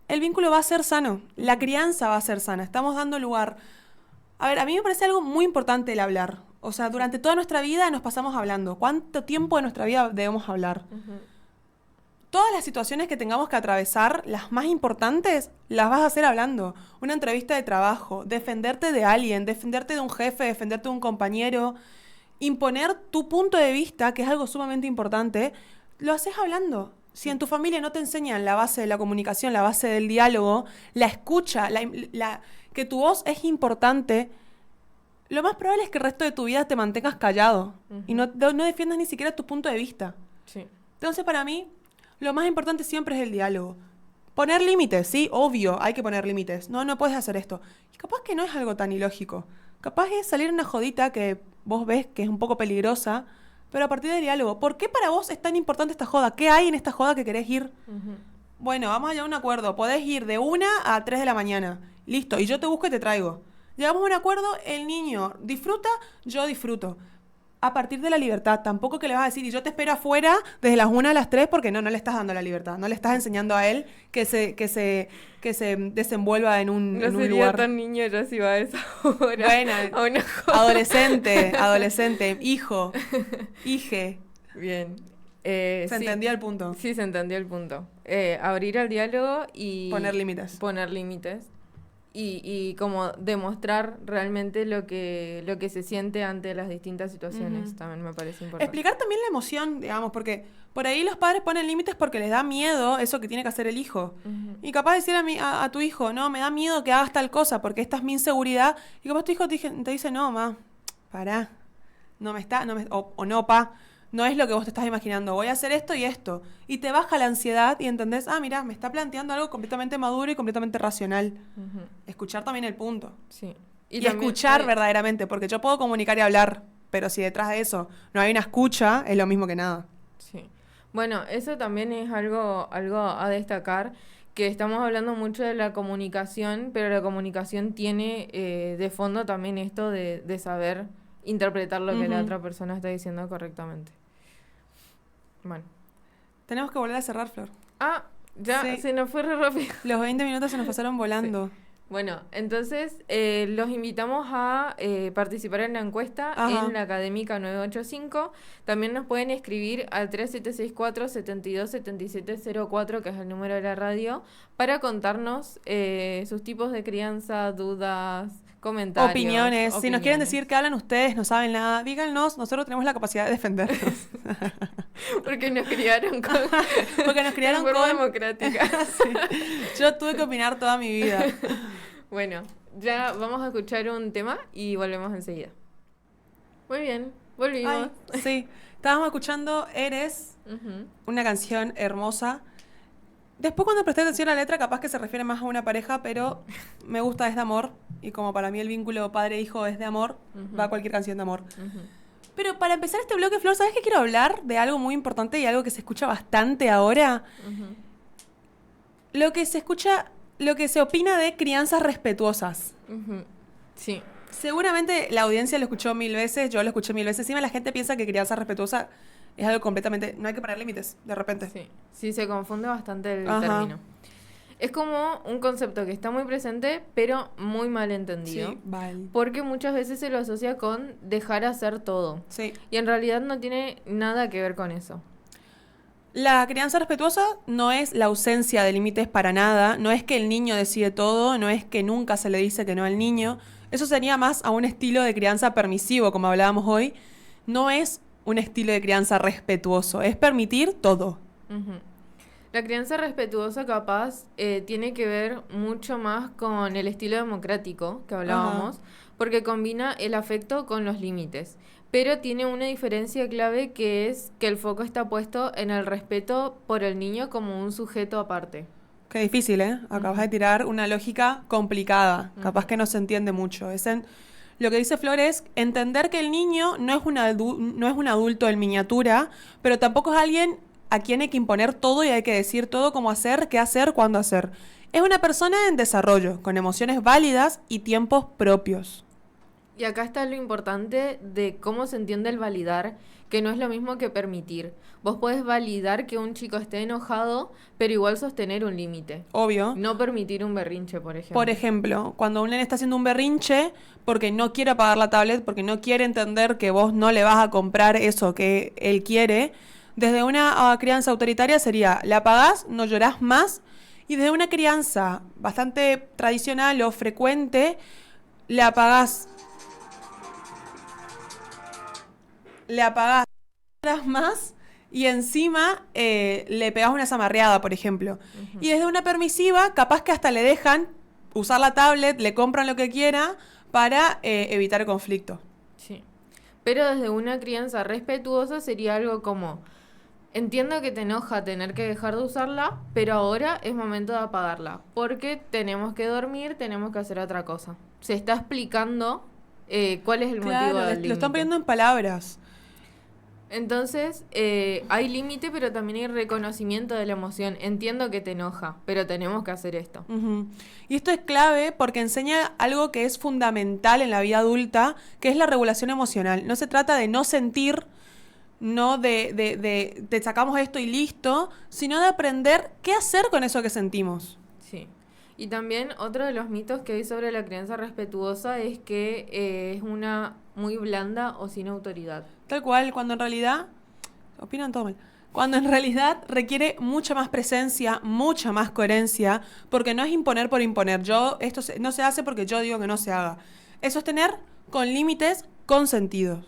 el vínculo va a ser sano. La crianza va a ser sana. Estamos dando lugar. A ver, a mí me parece algo muy importante el hablar. O sea, durante toda nuestra vida nos pasamos hablando. ¿Cuánto tiempo de nuestra vida debemos hablar? Todas las situaciones que tengamos que atravesar, las más importantes, las vas a hacer hablando. Una entrevista de trabajo, defenderte de alguien, defenderte de un jefe, defenderte de un compañero, imponer tu punto de vista, que es algo sumamente importante, lo haces hablando. Si en tu familia no te enseñan la base de la comunicación, la base del diálogo, la escucha, que tu voz es importante, lo más probable es que el resto de tu vida te mantengas callado y no defiendas ni siquiera tu punto de vista. Sí. Entonces, para mí, lo más importante siempre es el diálogo. Poner límites, sí, obvio, hay que poner límites. No puedes hacer esto. Y capaz que no es algo tan ilógico. Capaz es salir una jodita que vos ves que es un poco peligrosa, pero a partir del diálogo. ¿Por qué para vos es tan importante esta joda? ¿Qué hay en esta joda que querés ir? Bueno, vamos a llegar a un acuerdo. Podés ir de 1 a 3 de la mañana. Listo, y yo te busco y te traigo. Llegamos a un acuerdo, el niño disfruta, yo disfruto. A partir de la libertad, tampoco que le vas a decir, y yo te espero afuera desde las 1 a las 3, porque no le estás dando la libertad. No le estás enseñando a él que se desenvuelva en un lugar. No sería tan niño ya si va a esa hora. Bueno, a una joda. adolescente, hijo, hije. Bien. ¿Se Sí. entendió el punto? Sí, se entendió el punto. Abrir al diálogo y... Poner límites. Poner límites. Y como demostrar realmente lo que se siente ante las distintas situaciones. También me parece importante. Explicar también la emoción, digamos, porque por ahí los padres ponen límites porque les da miedo eso que tiene que hacer el hijo. Y capaz de decir a tu hijo, no, me da miedo que hagas tal cosa porque esta es mi inseguridad. Y capaz tu hijo te dice, no, ma, pará. No, pa, no es lo que vos te estás imaginando. Voy a hacer esto y esto. Y te baja la ansiedad y entendés, mira, me está planteando algo completamente maduro y completamente racional. Escuchar también el punto. Sí. Y también, escuchar verdaderamente, porque yo puedo comunicar y hablar, pero si detrás de eso no hay una escucha, es lo mismo que nada. Sí. Bueno, eso también es algo a destacar, que estamos hablando mucho de la comunicación, pero la comunicación tiene de fondo también esto de saber interpretar lo que la otra persona está diciendo correctamente. Bueno. Tenemos que volver a cerrar, Flor. Ya sí. Se nos fue re rápido. Los 20 minutos se nos pasaron volando. Sí. Bueno, entonces los invitamos a participar en la encuesta en la Académica 985. También nos pueden escribir al 3764-727704, que es el número de la radio, para contarnos sus tipos de crianza, dudas, comentarios. Opiniones. Si nos quieren decir que hablan ustedes, no saben nada, díganos, nosotros tenemos la capacidad de defendernos. Porque nos criaron con... Porque nos criaron de forma democrática. Sí. Yo tuve que opinar toda mi vida. Bueno, ya vamos a escuchar un tema y volvemos enseguida. Muy bien, volvimos. Sí, estábamos escuchando Eres, una canción hermosa. Después cuando presté atención a la letra, capaz que se refiere más a una pareja, pero me gusta, es de amor. Y como para mí el vínculo padre-hijo es de amor, va a cualquier canción de amor. Pero para empezar este bloque, Flor, ¿sabes qué quiero hablar? De algo muy importante y algo que se escucha bastante ahora. Lo que se opina de crianzas respetuosas. Sí. Seguramente la audiencia lo escuchó 1000 veces, yo lo escuché 1000 veces. Encima la gente piensa que crianza respetuosa es algo completamente... No hay que poner límites, de repente. Sí, se confunde bastante el término. Es como un concepto que está muy presente, pero muy mal entendido. Sí, vale. Porque muchas veces se lo asocia con dejar hacer todo. Sí. Y en realidad no tiene nada que ver con eso. La crianza respetuosa no es la ausencia de límites para nada, no es que el niño decide todo, no es que nunca se le dice que no al niño. Eso sería más a un estilo de crianza permisivo, como hablábamos hoy. No es un estilo de crianza respetuoso, es permitir todo. La crianza respetuosa capaz tiene que ver mucho más con el estilo democrático que hablábamos, porque combina el afecto con los límites. Pero tiene una diferencia clave, que es que el foco está puesto en el respeto por el niño como un sujeto aparte. Qué difícil, ¿eh? Acabas de tirar una lógica complicada. Capaz que no se entiende mucho. Lo que dice Flor es entender que el niño no es un adulto en miniatura, pero tampoco es alguien a quien hay que imponer todo y hay que decir todo cómo hacer, qué hacer, cuándo hacer. Es una persona en desarrollo, con emociones válidas y tiempos propios. Y acá está lo importante de cómo se entiende el validar, que no es lo mismo que permitir. Vos podés validar que un chico esté enojado, pero igual sostener un límite. Obvio. No permitir un berrinche, por ejemplo. Por ejemplo, cuando un nene está haciendo un berrinche porque no quiere apagar la tablet, porque no quiere entender que vos no le vas a comprar eso que él quiere, desde una crianza autoritaria sería, la apagás, no llorás más, y desde una crianza bastante tradicional o frecuente, le apagás, llorás más, y encima le pegás una zamarreada, por ejemplo. Ujú. Y desde una permisiva, capaz que hasta le dejan usar la tablet, le compran lo que quiera para evitar el conflicto. Sí. Pero desde una crianza respetuosa sería algo como, entiendo que te enoja tener que dejar de usarla, pero ahora es momento de apagarla, porque tenemos que dormir, tenemos que hacer otra cosa. Se está explicando cuál es el motivo Claro, del lo límite. están poniendo en palabras. Entonces, hay límite, pero también hay reconocimiento de la emoción. Entiendo que te enoja, pero tenemos que hacer esto. Ujú. Y esto es clave porque enseña algo que es fundamental en la vida adulta, que es la regulación emocional. No se trata de no sentir, no de te sacamos esto y listo, sino de aprender qué hacer con eso que sentimos. Sí. Y también otro de los mitos que hay sobre la crianza respetuosa es que es una muy blanda o sin autoridad. Tal cual, cuando en realidad, opinan todo mal, cuando en realidad requiere mucha más presencia, mucha más coherencia, porque no es imponer por imponer. No se hace porque yo digo que no se haga. Es sostener con límites consentidos.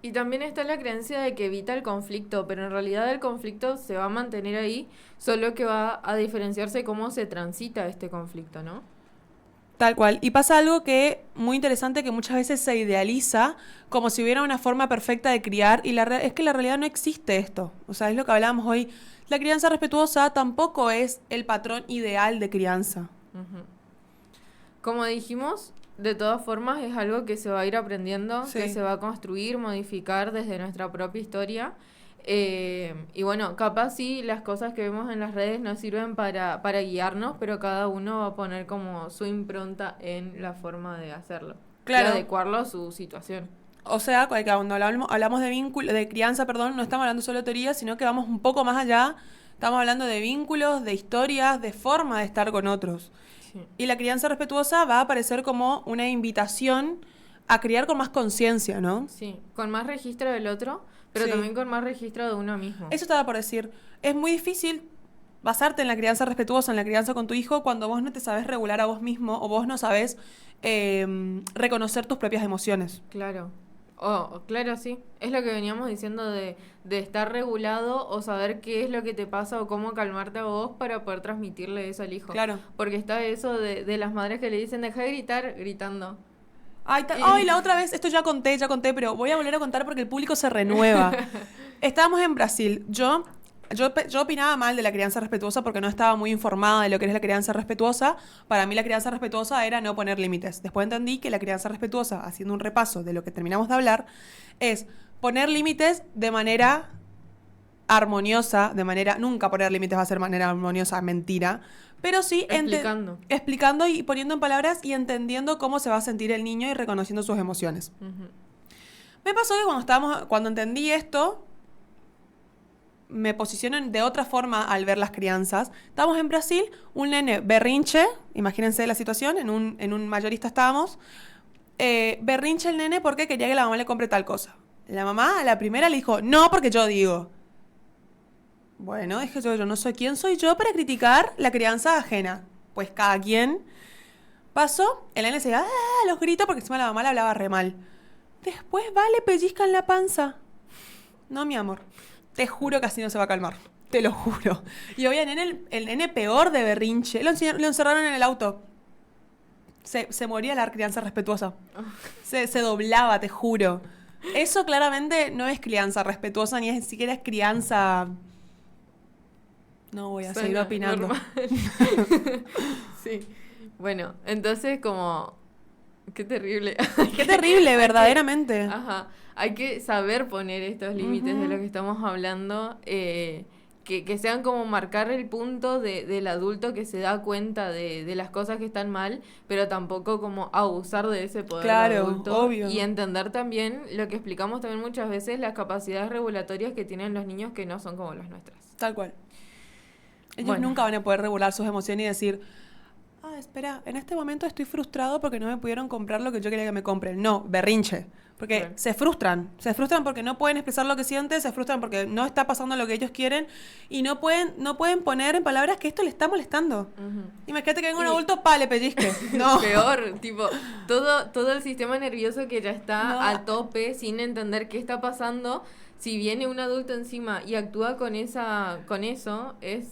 Y también está la creencia de que evita el conflicto, pero en realidad el conflicto se va a mantener ahí, solo que va a diferenciarse cómo se transita este conflicto, ¿no? Tal cual. Y pasa algo que muy interesante que muchas veces se idealiza como si hubiera una forma perfecta de criar y es que la realidad no existe esto. O sea, es lo que hablábamos hoy. La crianza respetuosa tampoco es el patrón ideal de crianza. Ujú. Como dijimos, de todas formas es algo que se va a ir aprendiendo, Sí. que se va a construir, modificar desde nuestra propia historia. Y bueno, capaz sí las cosas que vemos en las redes nos sirven para guiarnos, pero cada uno va a poner como su impronta en la forma de hacerlo. Claro. Y adecuarlo a su situación. O sea, cuando hablamos de vínculo, de crianza, perdón, no estamos hablando solo de teoría, sino que vamos un poco más allá. Estamos hablando de vínculos, de historias, de forma de estar con otros. Sí. Y la crianza respetuosa va a aparecer como una invitación a criar con más conciencia, ¿no? Sí, con más registro del otro, pero Sí. también con más registro de uno mismo. Eso estaba por decir. Es muy difícil basarte en la crianza respetuosa, en la crianza con tu hijo, cuando vos no te sabes regular a vos mismo o vos no sabes reconocer tus propias emociones. Claro. Claro, sí. Es lo que veníamos diciendo de estar regulado o saber qué es lo que te pasa o cómo calmarte a vos para poder transmitirle eso al hijo. Claro. Porque está eso de las madres que le dicen, deja de gritar, gritando. Ay, la otra vez, esto ya conté, pero voy a volver a contar porque el público se renueva. Estábamos en Brasil. Yo opinaba mal de la crianza respetuosa porque no estaba muy informada de lo que es la crianza respetuosa. Para mí la crianza respetuosa era no poner límites. Después entendí que la crianza respetuosa, haciendo un repaso de lo que terminamos de hablar, es poner límites de manera armoniosa, nunca poner límites va a ser de manera armoniosa, mentira, pero sí explicando y poniendo en palabras y entendiendo cómo se va a sentir el niño y reconociendo sus emociones. Ujú. Me pasó que cuando entendí esto, me posiciono de otra forma al ver las crianzas. Estábamos en Brasil, un nene berrinche, imagínense la situación, en un mayorista estábamos, berrinche el nene porque quería que la mamá le compre tal cosa. La mamá a la primera le dijo, no, porque yo digo. Bueno, dije yo no soy quién soy yo para criticar la crianza ajena. Pues cada quien. Pasó, el nene se los gritos porque encima la mamá le hablaba re mal. Después le pellizcan la panza. No, mi amor. Te juro que así no se va a calmar. Te lo juro. Y hoy el nene peor de berrinche. Lo encerraron en el auto. Se moría la crianza respetuosa. Se doblaba, te juro. Eso claramente no es crianza respetuosa, ni siquiera es crianza... No voy a seguir opinando. Sí. Bueno, entonces como... Qué terrible. Qué terrible, verdaderamente. Ajá. Hay que saber poner estos límites de lo que estamos hablando, que que sean como marcar el punto del adulto que se da cuenta de las cosas que están mal, pero tampoco como abusar de ese poder del adulto. Obvio. Y entender también lo que explicamos también muchas veces, las capacidades regulatorias que tienen los niños que no son como las nuestras. Tal cual. Ellos nunca van a poder regular sus emociones y decir, espera, en este momento estoy frustrado porque no me pudieron comprar lo que yo quería que me compren. No, berrinche. Porque se frustran porque no pueden expresar lo que sienten, se frustran porque no está pasando lo que ellos quieren y no pueden poner en palabras que esto le está molestando. Imagínate que venga un adulto, le pellizque. No. Peor, tipo, todo el sistema nervioso que ya está a tope sin entender qué está pasando, si viene un adulto encima y actúa con eso, es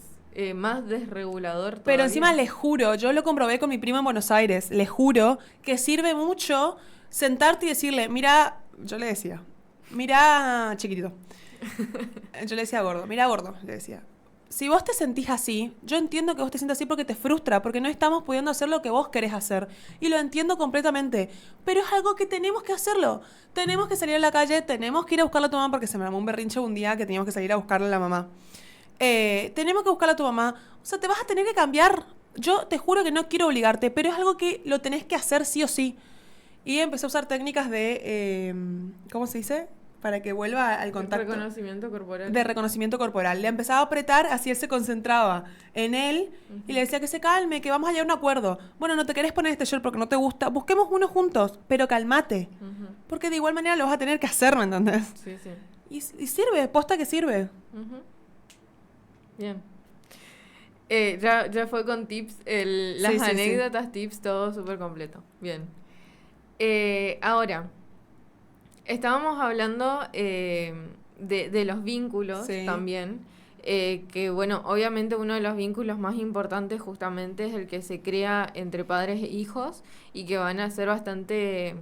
más desregulador todavía. Pero encima les juro, yo lo comprobé con mi prima en Buenos Aires, les juro que sirve mucho sentarte y decirle, mira, yo le decía, mira chiquitito, yo le decía gordo, mira gordo, le decía, si vos te sentís así, yo entiendo que vos te sientas así porque te frustra, porque no estamos pudiendo hacer lo que vos querés hacer, y lo entiendo completamente, pero es algo que tenemos que hacerlo, tenemos que salir a la calle, tenemos que ir a buscarla a tu mamá, porque se me armó un berrinche un día que teníamos que salir a buscarla a la mamá. Tenemos que buscarla a tu mamá, o sea, te vas a tener que cambiar, yo te juro que no quiero obligarte, pero es algo que lo tenés que hacer sí o sí. Y empecé a usar técnicas de, ¿cómo se dice? Para que vuelva al contacto. Reconocimiento corporal. De reconocimiento corporal. Le empezaba a apretar, así él se concentraba en él y le decía que se calme, que vamos a llegar a un acuerdo. Bueno, no te querés poner este short porque no te gusta. Busquemos uno juntos, pero calmate. Porque de igual manera lo vas a tener que hacer, ¿me entendés? Sí, sí. Y sirve, posta que sirve. Bien. Ya fue con tips, las anécdotas, tips, todo súper completo. Bien. Ahora, estábamos hablando de los vínculos también, que bueno, obviamente uno de los vínculos más importantes justamente es el que se crea entre padres e hijos y que van a ser bastante,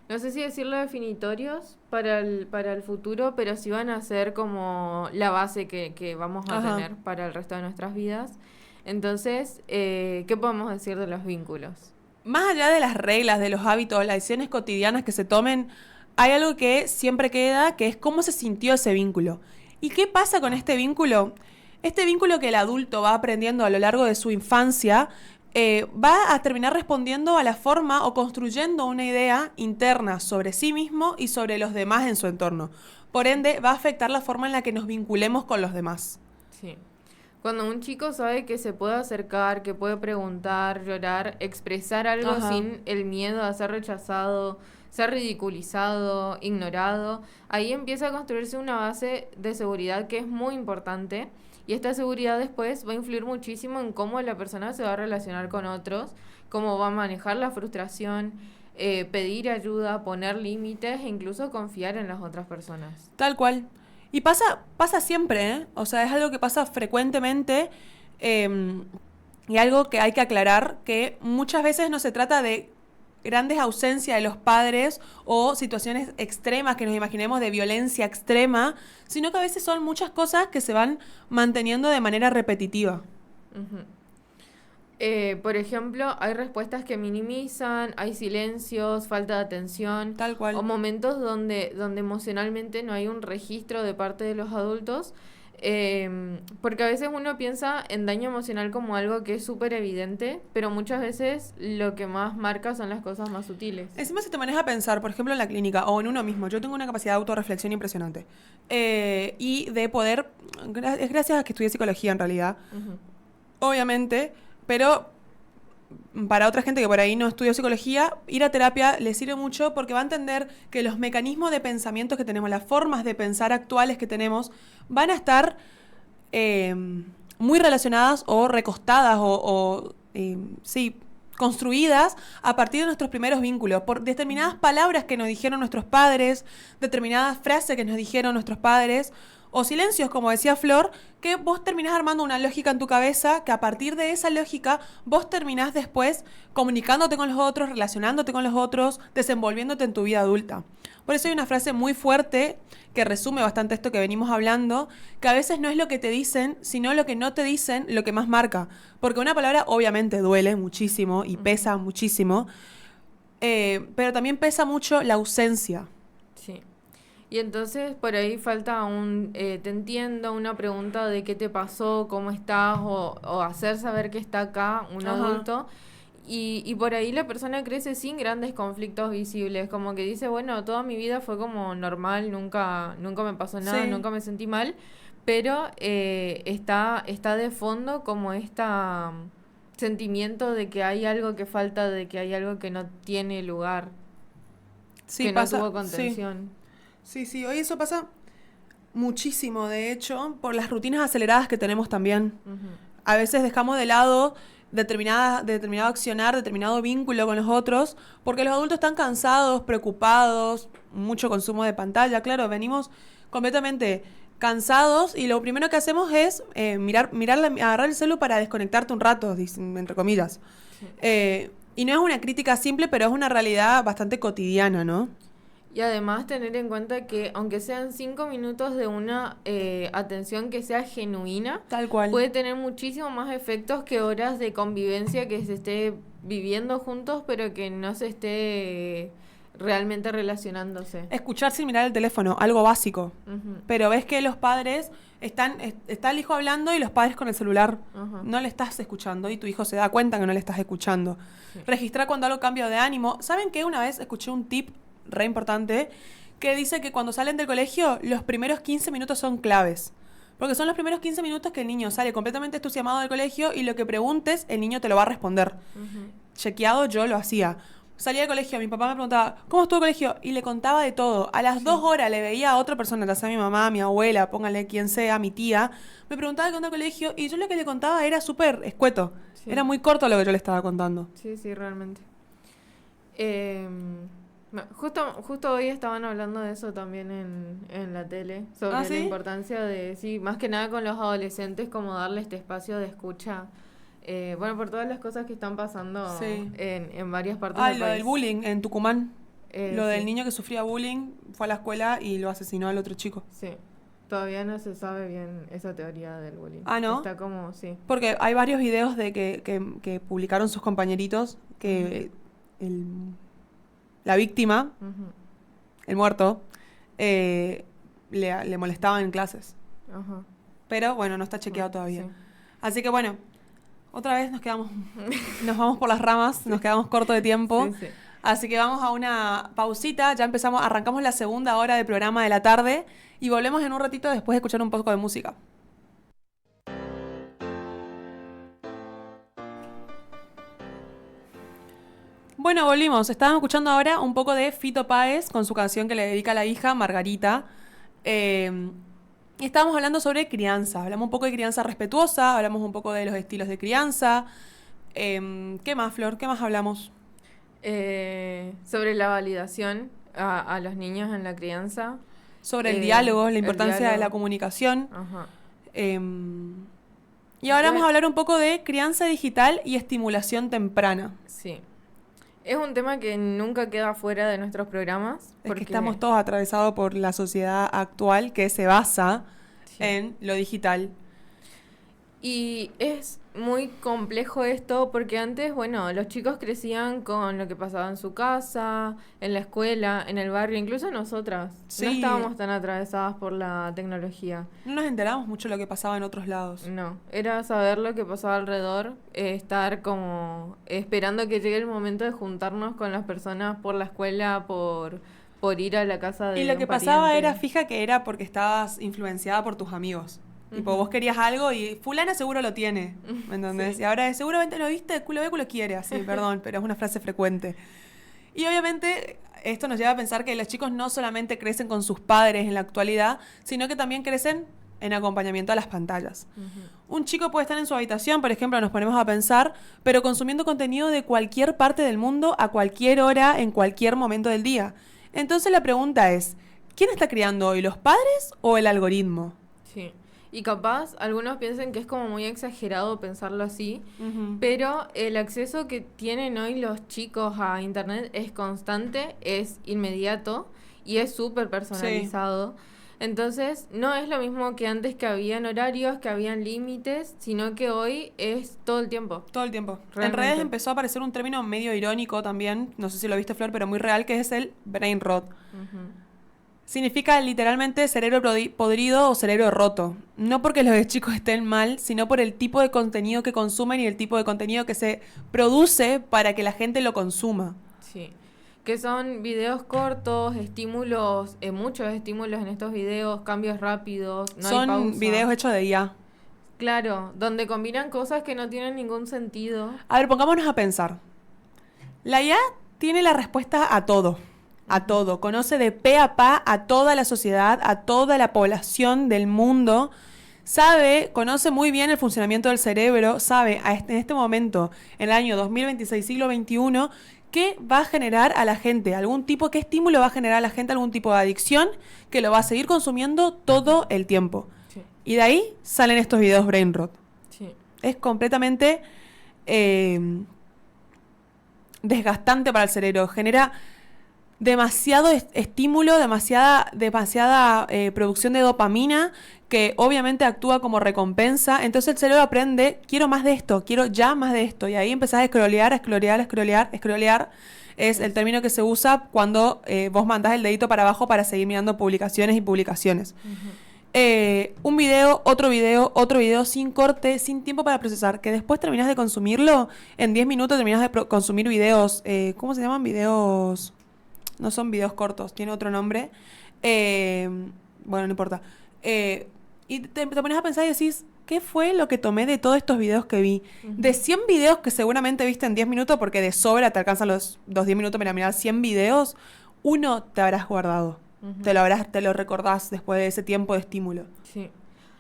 no sé si decirlo definitorios para el futuro, pero sí van a ser como la base que vamos a tener para el resto de nuestras vidas. Entonces, ¿qué podemos decir de los vínculos? Más allá de las reglas, de los hábitos, las decisiones cotidianas que se tomen, hay algo que siempre queda, que es cómo se sintió ese vínculo. ¿Y qué pasa con este vínculo? Este vínculo que el adulto va aprendiendo a lo largo de su infancia va a terminar respondiendo a la forma o construyendo una idea interna sobre sí mismo y sobre los demás en su entorno. Por ende, va a afectar la forma en la que nos vinculemos con los demás. Sí. Cuando un chico sabe que se puede acercar, que puede preguntar, llorar, expresar algo sin el miedo a ser rechazado, ser ridiculizado, ignorado, ahí empieza a construirse una base de seguridad que es muy importante y esta seguridad después va a influir muchísimo en cómo la persona se va a relacionar con otros, cómo va a manejar la frustración, pedir ayuda, poner límites e incluso confiar en las otras personas. Tal cual. Y pasa siempre, ¿eh? O sea, es algo que pasa frecuentemente y algo que hay que aclarar, que muchas veces no se trata de grandes ausencias de los padres o situaciones extremas que nos imaginemos de violencia extrema, sino que a veces son muchas cosas que se van manteniendo de manera repetitiva. Por ejemplo, hay respuestas que minimizan, hay silencios, falta de atención. Tal cual. O momentos donde emocionalmente no hay un registro de parte de los adultos. Porque a veces uno piensa en daño emocional como algo que es súper evidente, pero muchas veces lo que más marca son las cosas más sutiles. Encima si te manejas a pensar, por ejemplo, en la clínica o en uno mismo, yo tengo una capacidad de autorreflexión impresionante. Y de poder, es gracias a que estudié psicología en realidad, obviamente, pero para otra gente que por ahí no estudió psicología, ir a terapia le sirve mucho porque va a entender que los mecanismos de pensamiento que tenemos, las formas de pensar actuales que tenemos, van a estar muy relacionadas o recostadas construidas a partir de nuestros primeros vínculos, por determinadas palabras que nos dijeron nuestros padres, determinadas frases que nos dijeron nuestros padres, o silencios, como decía Flor, que vos terminás armando una lógica en tu cabeza, que a partir de esa lógica vos terminás después comunicándote con los otros, relacionándote con los otros, desenvolviéndote en tu vida adulta. Por eso hay una frase muy fuerte que resume bastante esto que venimos hablando, que a veces no es lo que te dicen, sino lo que no te dicen lo que más marca. Porque una palabra obviamente duele muchísimo y pesa muchísimo, pero también pesa mucho la ausencia. Sí. Y entonces por ahí falta te entiendo, una pregunta de qué te pasó, cómo estás, o hacer saber que está acá un Ajá. adulto. Y por ahí la persona crece sin grandes conflictos visibles, como que dice, bueno, toda mi vida fue como normal, nunca me pasó nada, Sí. nunca me sentí mal, pero está de fondo como sentimiento de que hay algo que falta, de que hay algo que no tiene lugar, Sí, que no pasa. tuvo Sí. contención. Sí, sí. Hoy eso pasa muchísimo, de hecho, por las rutinas aceleradas que tenemos también. Ujú. A veces dejamos de lado determinado accionar, determinado vínculo con los otros, porque los adultos están cansados, preocupados, mucho consumo de pantalla, claro, venimos completamente cansados y lo primero que hacemos es agarrar el celu para desconectarte un rato, entre comillas. Sí. Y no es una crítica simple, pero es una realidad bastante cotidiana, ¿no? Y además tener en cuenta que aunque sean 5 minutos de una atención que sea genuina, Tal cual. puede tener muchísimo más efectos que horas de convivencia que se esté viviendo juntos, pero que no se esté realmente relacionándose. Escuchar sin mirar el teléfono, algo básico. Ujú. Pero ves que los padres está el hijo hablando y los padres con el celular. Ajá. No le estás escuchando y tu hijo se da cuenta que no le estás escuchando. Sí. Registrar cuando algo cambia de ánimo. ¿Saben qué? Una vez escuché un tip re importante que dice que cuando salen del colegio, los primeros 15 minutos son claves. Porque son los primeros 15 minutos que el niño sale completamente entusiasmado del colegio y lo que preguntes, el niño te lo va a responder. Ujú. Chequeado, yo lo hacía. Salía del colegio, mi papá me preguntaba, ¿cómo estuvo el colegio? Y le contaba de todo. A las 2 horas le veía a otra persona, ya sea mi mamá, mi abuela, póngale quien sea, mi tía. Me preguntaba qué onda el colegio y yo lo que le contaba era súper escueto. Sí. Era muy corto lo que yo le estaba contando. Sí, sí, realmente. Justo hoy estaban hablando de eso también en la tele, sobre ¿Ah, la sí? importancia de, sí, más que nada con los adolescentes, como darle este espacio de escucha. Bueno, por todas las cosas que están pasando Sí. en varias partes Ah, del lo del país. bullying en Tucumán. Lo del Sí, niño que sufría bullying fue a la escuela y lo asesinó al otro chico. sí. Todavía no se sabe bien esa teoría del bullying. Ah, ¿no? Está como, sí. Porque hay varios videos de que publicaron sus compañeritos que la víctima, Ujú. el muerto, le molestaba en clases. Ajá. Pero bueno, no está chequeado Bueno, todavía. sí. Así que bueno, otra vez nos vamos por las ramas, nos quedamos corto de tiempo. Sí, sí. Así que vamos a una pausita, ya arrancamos la segunda hora del programa de la tarde y volvemos en un ratito después de escuchar un poco de música. Bueno, volvimos. Estábamos escuchando ahora un poco de Fito Páez con su canción que le dedica a la hija, Margarita. Y estábamos hablando sobre crianza. Hablamos un poco de crianza respetuosa, hablamos un poco de los estilos de crianza. ¿Qué más, Flor? ¿Qué más hablamos? Sobre la validación a los niños en la crianza. Sobre el diálogo, la El importancia de la diálogo. comunicación. Ajá. Y ahora vamos Bueno. a hablar un poco de crianza digital y estimulación temprana. Sí. Es un tema que nunca queda fuera de nuestros programas. Es que estamos todos atravesados por la sociedad actual que se basa Sí. en lo digital. Y es muy complejo esto porque antes, bueno, los chicos crecían con lo que pasaba en su casa, en la escuela, en el barrio, incluso nosotras. Sí. No estábamos tan atravesadas por la tecnología. No nos enteramos mucho de lo que pasaba en otros lados. No, era saber lo que pasaba alrededor, estar como esperando que llegue el momento de juntarnos con las personas por la escuela, por ir a la casa de Y lo un que pasaba pariente. era, fija que era porque estabas influenciada por tus amigos. Tipo, Ujú. vos querías algo y fulana seguro lo tiene, ¿me entendés? Sí. Y ahora es, seguramente lo viste, culo ve, culo quiere, así, perdón, pero es una frase frecuente. Y obviamente esto nos lleva a pensar que los chicos no solamente crecen con sus padres en la actualidad, sino que también crecen en acompañamiento a las pantallas. Ujú. Un chico puede estar en su habitación, por ejemplo, nos ponemos a pensar, pero consumiendo contenido de cualquier parte del mundo, a cualquier hora, en cualquier momento del día. Entonces la pregunta es, ¿quién está criando hoy, los padres o el algoritmo? Sí. Y capaz algunos piensan que es como muy exagerado pensarlo así, Ujú. pero el acceso que tienen hoy los chicos a internet es constante, es inmediato y es súper personalizado. Entonces, no es lo mismo que antes, que habían horarios, que habían límites, sino que hoy es todo el tiempo. Todo el tiempo. En Realmente. redes empezó a aparecer un término medio irónico también, no sé si lo viste, Flor, pero muy real, que es el brain rot. Ujú. significa literalmente cerebro podrido o cerebro roto. No porque los chicos estén mal, sino por el tipo de contenido que consumen y el tipo de contenido que se produce para que la gente lo consuma. Sí. Que son videos cortos, estímulos, muchos estímulos en estos videos, cambios rápidos, no hay pausa. Son videos hechos de IA. Claro, donde combinan cosas que no tienen ningún sentido. A ver, pongámonos a pensar. La IA tiene la respuesta a todo. A todo. Conoce de pe a pa a toda la sociedad, a toda la población del mundo. Conoce muy bien el funcionamiento del cerebro. Sabe en este momento, en el año 2026, siglo XXI, qué va a generar a la gente. Qué estímulo va a generar a la gente, algún tipo de adicción que lo va a seguir consumiendo todo el tiempo. Sí. Y de ahí salen estos videos brain rot. Sí. Es completamente desgastante para el cerebro. Genera demasiado estímulo, demasiada producción de dopamina que obviamente actúa como recompensa. Entonces el cerebro aprende, quiero más de esto, quiero ya más de esto. Y ahí empezás a scrollear. Es el término que se usa cuando vos mandás el dedito para abajo para seguir mirando publicaciones y publicaciones. Uh-huh. Un video, otro video, sin corte, sin tiempo para procesar, que después terminás de consumirlo. En 10 minutos terminás de consumir videos, ¿cómo se llaman? Videos... No son videos cortos, tiene otro nombre. Bueno, no importa. Y te pones a pensar y decís, ¿qué fue lo que tomé de todos estos videos que vi? Uh-huh. De 100 videos que seguramente viste en 10 minutos, porque de sobra te alcanzan los 10 minutos para mirar 100 videos, uno te habrás guardado. Uh-huh. Te lo recordás después de ese tiempo de estímulo. Sí.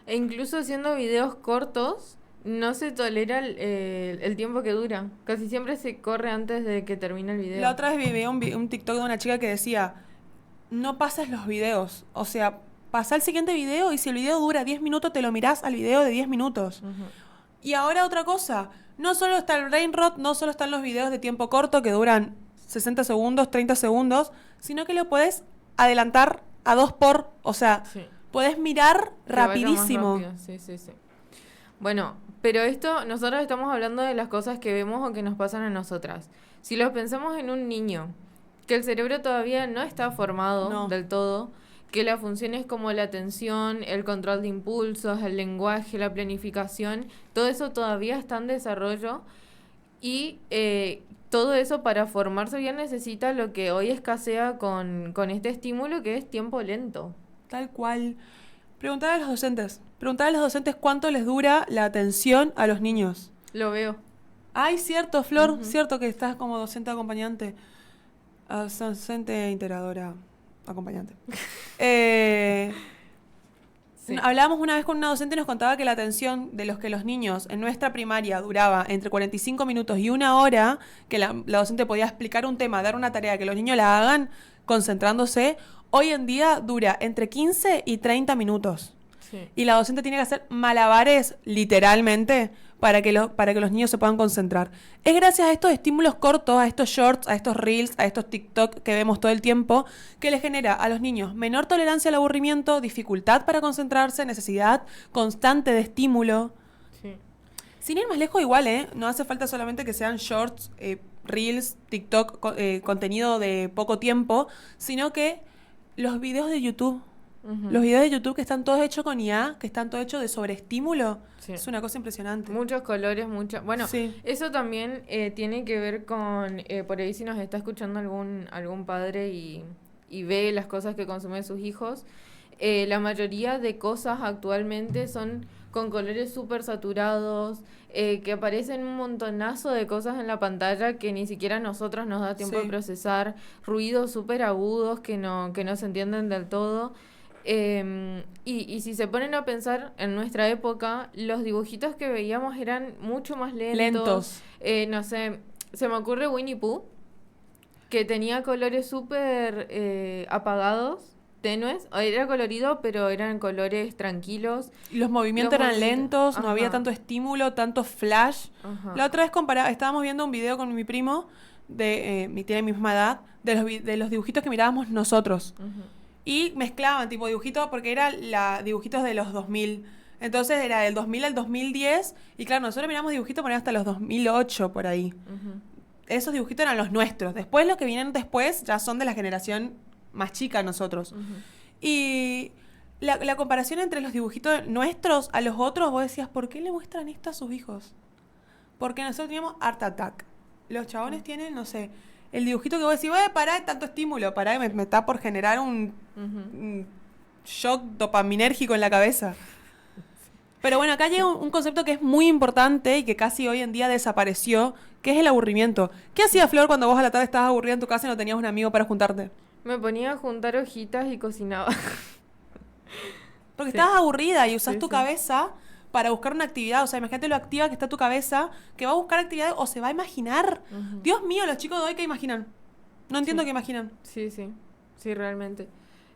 E incluso haciendo videos cortos, no se tolera el tiempo que dura. Casi siempre se corre antes de que termine el video. La otra vez vi un TikTok de una chica que decía, no pases los videos. O sea, pasa el siguiente video y si el video dura 10 minutos, te lo mirás al video de 10 minutos. Uh-huh. Y ahora otra cosa. No solo está el brain rot, no solo están los videos de tiempo corto que duran 60 segundos, 30 segundos, sino que lo puedes adelantar a 2x. O sea, sí. Puedes mirar rapidísimo. Sí. Bueno, pero nosotros estamos hablando de las cosas que vemos o que nos pasan a nosotras. Si lo pensamos en un niño, que el cerebro todavía no está formado del todo, que la función es como la atención, el control de impulsos, el lenguaje, la planificación, todo eso todavía está en desarrollo y todo eso para formarse bien necesita lo que hoy escasea con este estímulo, que es tiempo lento. Tal cual. Preguntar a los docentes cuánto les dura la atención a los niños. Lo veo. Ay, cierto, Flor, uh-huh. Cierto que estás como docente acompañante. Docente integradora acompañante. Sí. Hablábamos una vez con una docente y nos contaba que la atención de los niños en nuestra primaria duraba entre 45 minutos y 1 hora, que la docente podía explicar un tema, dar una tarea, que los niños la hagan concentrándose. Hoy en día dura entre 15 y 30 minutos. Sí. Y la docente tiene que hacer malabares, literalmente, para que los niños se puedan concentrar. Es gracias a estos estímulos cortos, a estos shorts, a estos reels, a estos TikTok que vemos todo el tiempo, que les genera a los niños menor tolerancia al aburrimiento, dificultad para concentrarse, necesidad constante de estímulo. Sí. Sin ir más lejos, igual, no hace falta solamente que sean shorts, reels, TikTok, contenido de poco tiempo, sino que los videos de YouTube. Uh-huh. Los videos de YouTube que están todos hechos con IA, que están todos hechos de sobreestímulo, sí. Es una cosa impresionante. Muchos colores, Bueno, sí. Eso también tiene que ver con, por ahí si nos está escuchando algún padre y ve las cosas que consumen sus hijos, la mayoría de cosas actualmente son con colores súper saturados, que aparecen un montonazo de cosas en la pantalla que ni siquiera a nosotros nos da tiempo de procesar, ruidos súper agudos que no se entienden del todo. Y si se ponen a pensar, en nuestra época, los dibujitos que veíamos eran mucho más lentos. No sé, se me ocurre Winnie Pooh, que tenía colores súper apagados, tenues, era colorido, pero eran colores tranquilos. Los movimientos eran lentos, no había tanto estímulo, tanto flash. Ajá. La otra vez estábamos viendo un video con mi primo, tiene mi misma edad, de los dibujitos que mirábamos nosotros. Uh-huh. Y mezclaban tipo dibujitos, porque eran dibujitos de los 2000. Entonces era del 2000 al 2010, y claro, nosotros miramos dibujitos hasta los 2008, por ahí. Uh-huh. Esos dibujitos eran los nuestros. Después, los que vienen después ya son de la generación más chica a nosotros. Y la comparación entre los dibujitos nuestros a los otros, vos decías, ¿por qué le muestran esto a sus hijos? Porque nosotros teníamos Art Attack. Los chabones tienen, no sé, el dibujito que vos decís, pará de tanto estímulo, pará, me está por generar un shock dopaminérgico en la cabeza. Pero bueno, acá llega un concepto que es muy importante y que casi hoy en día desapareció, que es el aburrimiento. ¿Qué hacía Flor cuando vos a la tarde estabas aburrida en tu casa y no tenías un amigo para juntarte? Me ponía a juntar hojitas y cocinaba. Porque estabas aburrida y usás tu cabeza para buscar una actividad. O sea, imagínate lo activa que está tu cabeza, que va a buscar actividades o se va a imaginar. Dios mío, los chicos de hoy, ¿qué imaginan? No entiendo qué imaginan. Sí, realmente.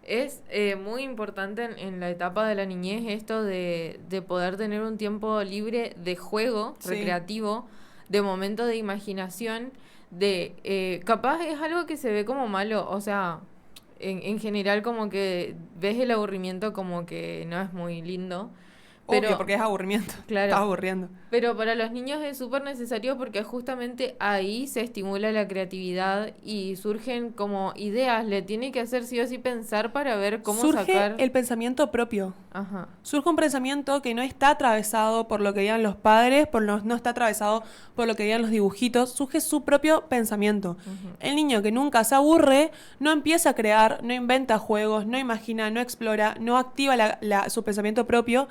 Es muy importante en la etapa de la niñez esto de poder tener un tiempo libre de juego recreativo, de momento de imaginación, capaz es algo que se ve como malo, o sea, en general como que ves el aburrimiento como que no es muy lindo. Pero, obvio, porque es aburrimiento. Claro. Estás aburriendo. Pero para los niños es súper necesario porque justamente ahí se estimula la creatividad y surgen como ideas. Le tiene que hacer sí o sí pensar para ver cómo surge el pensamiento propio. Ajá. Surge un pensamiento que no está atravesado por lo que digan los padres, no está atravesado por lo que digan los dibujitos. Surge su propio pensamiento. El niño que nunca se aburre no empieza a crear, no inventa juegos, no imagina, no explora, no activa su pensamiento propio.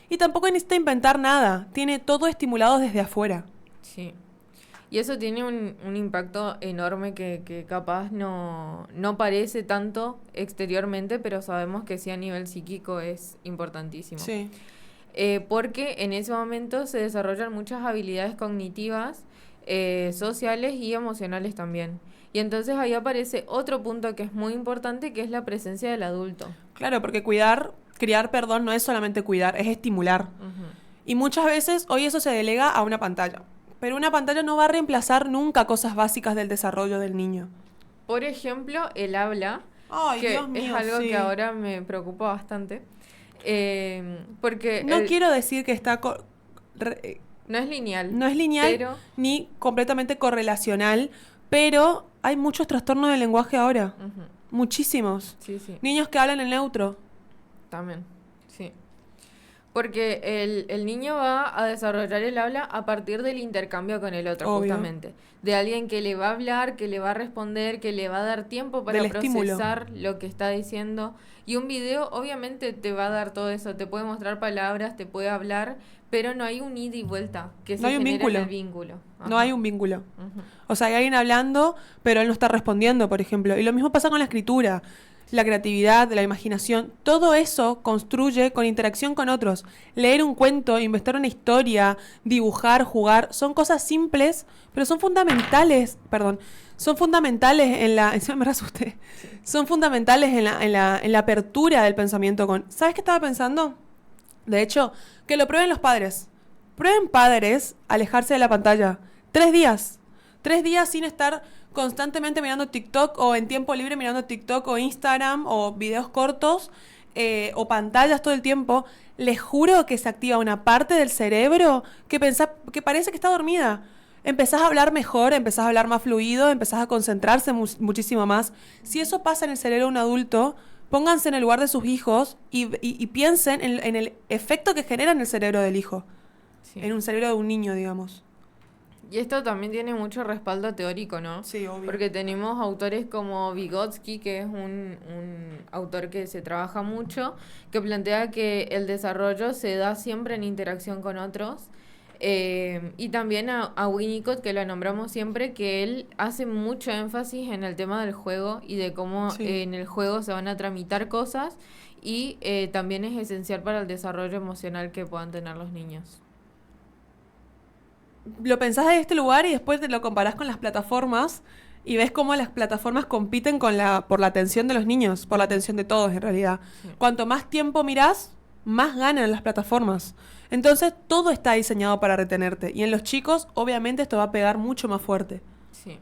Y tampoco necesita inventar nada. Tiene todo estimulado desde afuera. Sí. Y eso tiene un impacto enorme que capaz no parece tanto exteriormente, pero sabemos que sí a nivel psíquico es importantísimo. Sí. Porque en ese momento se desarrollan muchas habilidades cognitivas, sociales y emocionales también. Y entonces ahí aparece otro punto que es muy importante, que es la presencia del adulto. Claro, porque criar, no es solamente cuidar, es estimular. Y muchas veces hoy eso se delega a una pantalla. Pero una pantalla no va a reemplazar nunca cosas básicas del desarrollo del niño. Por ejemplo, el habla, que Dios mío, es algo que ahora me preocupa bastante. Porque no quiero decir que está... no es lineal. No es lineal pero... ni completamente correlacional, pero hay muchos trastornos del lenguaje ahora. Muchísimos. Sí. Niños que hablan en neutro. También, sí. Porque el niño va a desarrollar el habla a partir del intercambio con el otro, obvio. Justamente. De alguien que le va a hablar, que le va a responder, que le va a dar tiempo para procesar lo que está diciendo. Y un video obviamente te va a dar todo eso. Te puede mostrar palabras, te puede hablar, pero no hay un ida y vuelta que se genera en el vínculo. No hay un vínculo. O sea, hay alguien hablando, pero él no está respondiendo, por ejemplo. Y lo mismo pasa con la escritura. La creatividad, la imaginación, todo eso construye con interacción con otros. Leer un cuento, inventar una historia, dibujar, jugar, son cosas simples, pero son fundamentales, son fundamentales en la... me asusté. Son fundamentales en la apertura del pensamiento. ¿Sabes qué estaba pensando? De hecho, que lo prueben los padres. Prueben padres alejarse de la pantalla. 3 días. 3 días sin estar constantemente mirando TikTok o en tiempo libre mirando TikTok o Instagram o videos cortos o pantallas todo el tiempo. Les juro que se activa una parte del cerebro que parece que está dormida. Empezás a hablar mejor, empezás a hablar más fluido, empezás a concentrarse muchísimo más. Si eso pasa en el cerebro de un adulto, pónganse en el lugar de sus hijos y piensen en el efecto que genera en el cerebro del hijo. Sí. En un cerebro de un niño, digamos. Y esto también tiene mucho respaldo teórico, ¿no? Sí, obvio. Porque tenemos autores como Vygotsky, que es un autor que se trabaja mucho, que plantea que el desarrollo se da siempre en interacción con otros. Y también a Winnicott, que lo nombramos siempre, que él hace mucho énfasis en el tema del juego y de cómo en el juego se van a tramitar cosas y también es esencial para el desarrollo emocional que puedan tener los niños. Lo pensás de este lugar y después te lo comparás con las plataformas y ves cómo las plataformas compiten por la atención de los niños, por la atención de todos en realidad. Sí. Cuanto más tiempo mirás, más ganan las plataformas. Entonces todo está diseñado para retenerte. Y en los chicos, obviamente, esto va a pegar mucho más fuerte. Sí.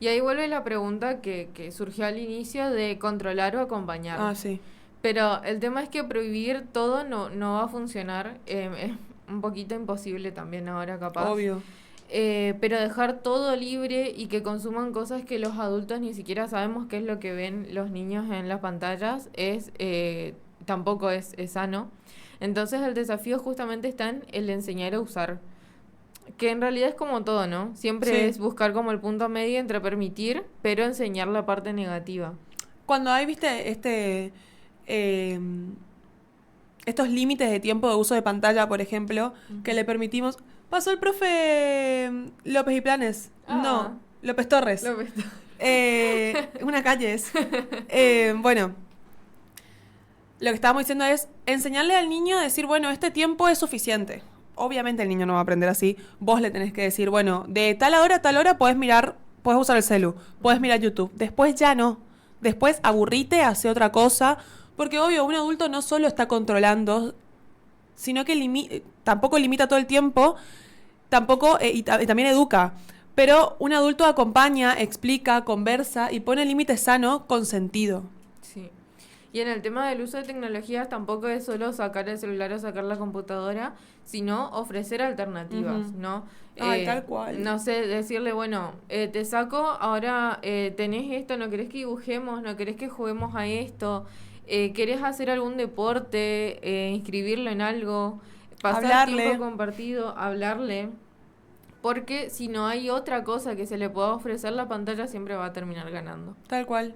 Y ahí vuelve la pregunta que surgió al inicio de controlar o acompañar. Ah, sí. Pero el tema es que prohibir todo no va a funcionar. Es un poquito imposible también ahora, capaz. Obvio. pero dejar todo libre y que consuman cosas que los adultos ni siquiera sabemos qué es lo que ven los niños en las pantallas, tampoco es sano. Entonces el desafío justamente está en el enseñar a usar, que en realidad es como todo, ¿no? Siempre Sí. es buscar como el punto medio entre permitir, pero enseñar la parte negativa. Cuando hay, viste, eh, estos límites de tiempo de uso de pantalla, por ejemplo, que le permitimos... Pasó el profe López y Planes. Ah. No, López Torres. Una calle es. Bueno, lo que estábamos diciendo es enseñarle al niño a decir, bueno, este tiempo es suficiente. Obviamente el niño no va a aprender así. Vos le tenés que decir, bueno, de tal hora a tal hora podés usar el celu, podés mirar YouTube. Después ya no. Después aburrite, hace otra cosa. Porque obvio, un adulto no solo está controlando, sino que tampoco limita todo el tiempo, tampoco y también educa. Pero un adulto acompaña, explica, conversa y pone límites sanos con sentido. Sí. Y en el tema del uso de tecnologías tampoco es solo sacar el celular o sacar la computadora, sino ofrecer alternativas, ¿no? Ay, tal cual. No sé, decirle, bueno, te saco, ahora tenés esto, ¿no querés que dibujemos? ¿No querés que juguemos a esto? ¿Querés hacer algún deporte? ¿Inscribirlo en algo? Pasar Hablarle. tiempo compartido, hablarle. Porque si no hay otra cosa que se le pueda ofrecer, la pantalla siempre va a terminar ganando. Tal cual.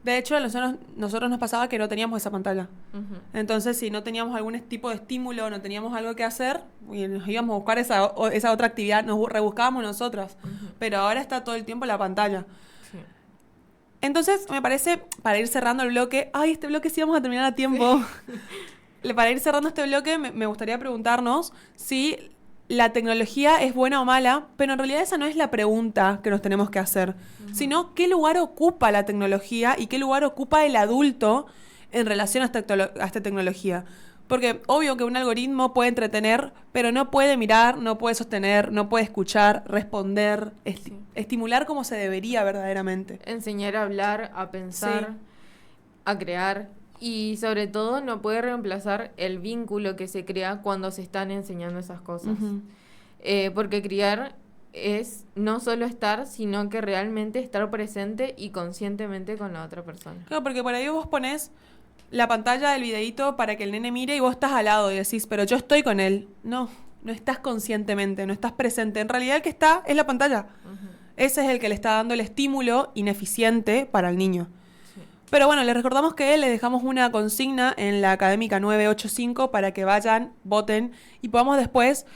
De hecho, a nosotros nos pasaba que no teníamos esa pantalla. Uh-huh. Entonces, si no teníamos algún tipo de estímulo, no teníamos algo que hacer, y nos íbamos a buscar esa otra actividad, nos rebuscábamos nosotras. Uh-huh. Pero ahora está todo el tiempo la pantalla. Sí. Entonces, me parece, para ir cerrando el bloque... ¡Ay, este bloque sí vamos a terminar a tiempo! Para ir cerrando este bloque, me gustaría preguntarnos si la tecnología es buena o mala, pero en realidad esa no es la pregunta que nos tenemos que hacer, sino qué lugar ocupa la tecnología y qué lugar ocupa el adulto en relación a esta tecnología. Porque obvio que un algoritmo puede entretener, pero no puede mirar, no puede sostener, no puede escuchar, responder, estimular como se debería verdaderamente. Enseñar a hablar, a pensar, a crear. Y sobre todo no puede reemplazar el vínculo que se crea cuando se están enseñando esas cosas. Uh-huh. Porque criar es no solo estar, sino que realmente estar presente y conscientemente con la otra persona. Claro, porque por ahí vos ponés la pantalla del videíto para que el nene mire y vos estás al lado y decís, pero yo estoy con él. No estás conscientemente, no estás presente. En realidad el que está es la pantalla. Uh-huh. Ese es el que le está dando el estímulo ineficiente para el niño. Pero bueno, les recordamos que les dejamos una consigna en la Académica 985 para que vayan, voten y podamos después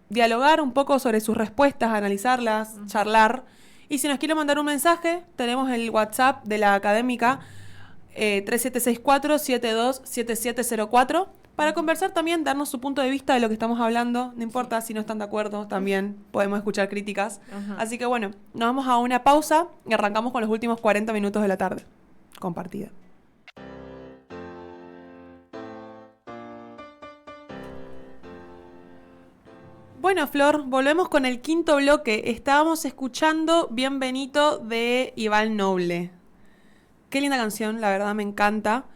dialogar un poco sobre sus respuestas, analizarlas, charlar. Y si nos quieren mandar un mensaje, tenemos el WhatsApp de la Académica 3764-727704 para conversar también, darnos su punto de vista de lo que estamos hablando. No importa si no están de acuerdo, también podemos escuchar críticas. Uh-huh. Así que bueno, nos vamos a una pausa y arrancamos con los últimos 40 minutos de la tarde. Compartida. Bueno, Flor, volvemos con el quinto bloque. Estábamos escuchando Bienvenido de Iván Noble. Qué linda canción, la verdad me encanta.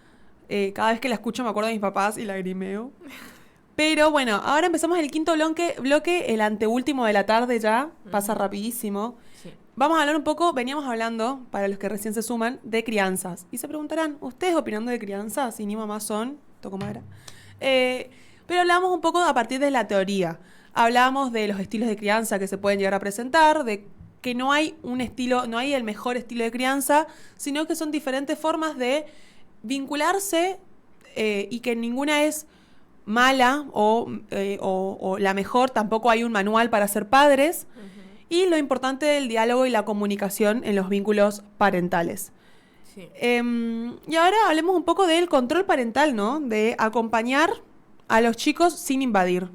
Cada vez que la escucho me acuerdo de mis papás y lagrimeo. Pero bueno, ahora empezamos el quinto bloque, el anteúltimo de la tarde ya, pasa rapidísimo. Sí. Vamos a hablar un poco, veníamos hablando, para los que recién se suman, de crianzas. Y se preguntarán, ¿ustedes opinando de crianzas? Y ni mamás son, toco madera. Pero hablamos un poco a partir de la teoría. Hablamos de los estilos de crianza que se pueden llegar a presentar, de que no hay un estilo, no hay el mejor estilo de crianza, sino que son diferentes formas de vincularse y que ninguna es mala o la mejor, tampoco hay un manual para ser padres. Uh-huh. Y lo importante del diálogo y la comunicación en los vínculos parentales. Sí. Y ahora hablemos un poco del control parental, ¿no? De acompañar a los chicos sin invadir.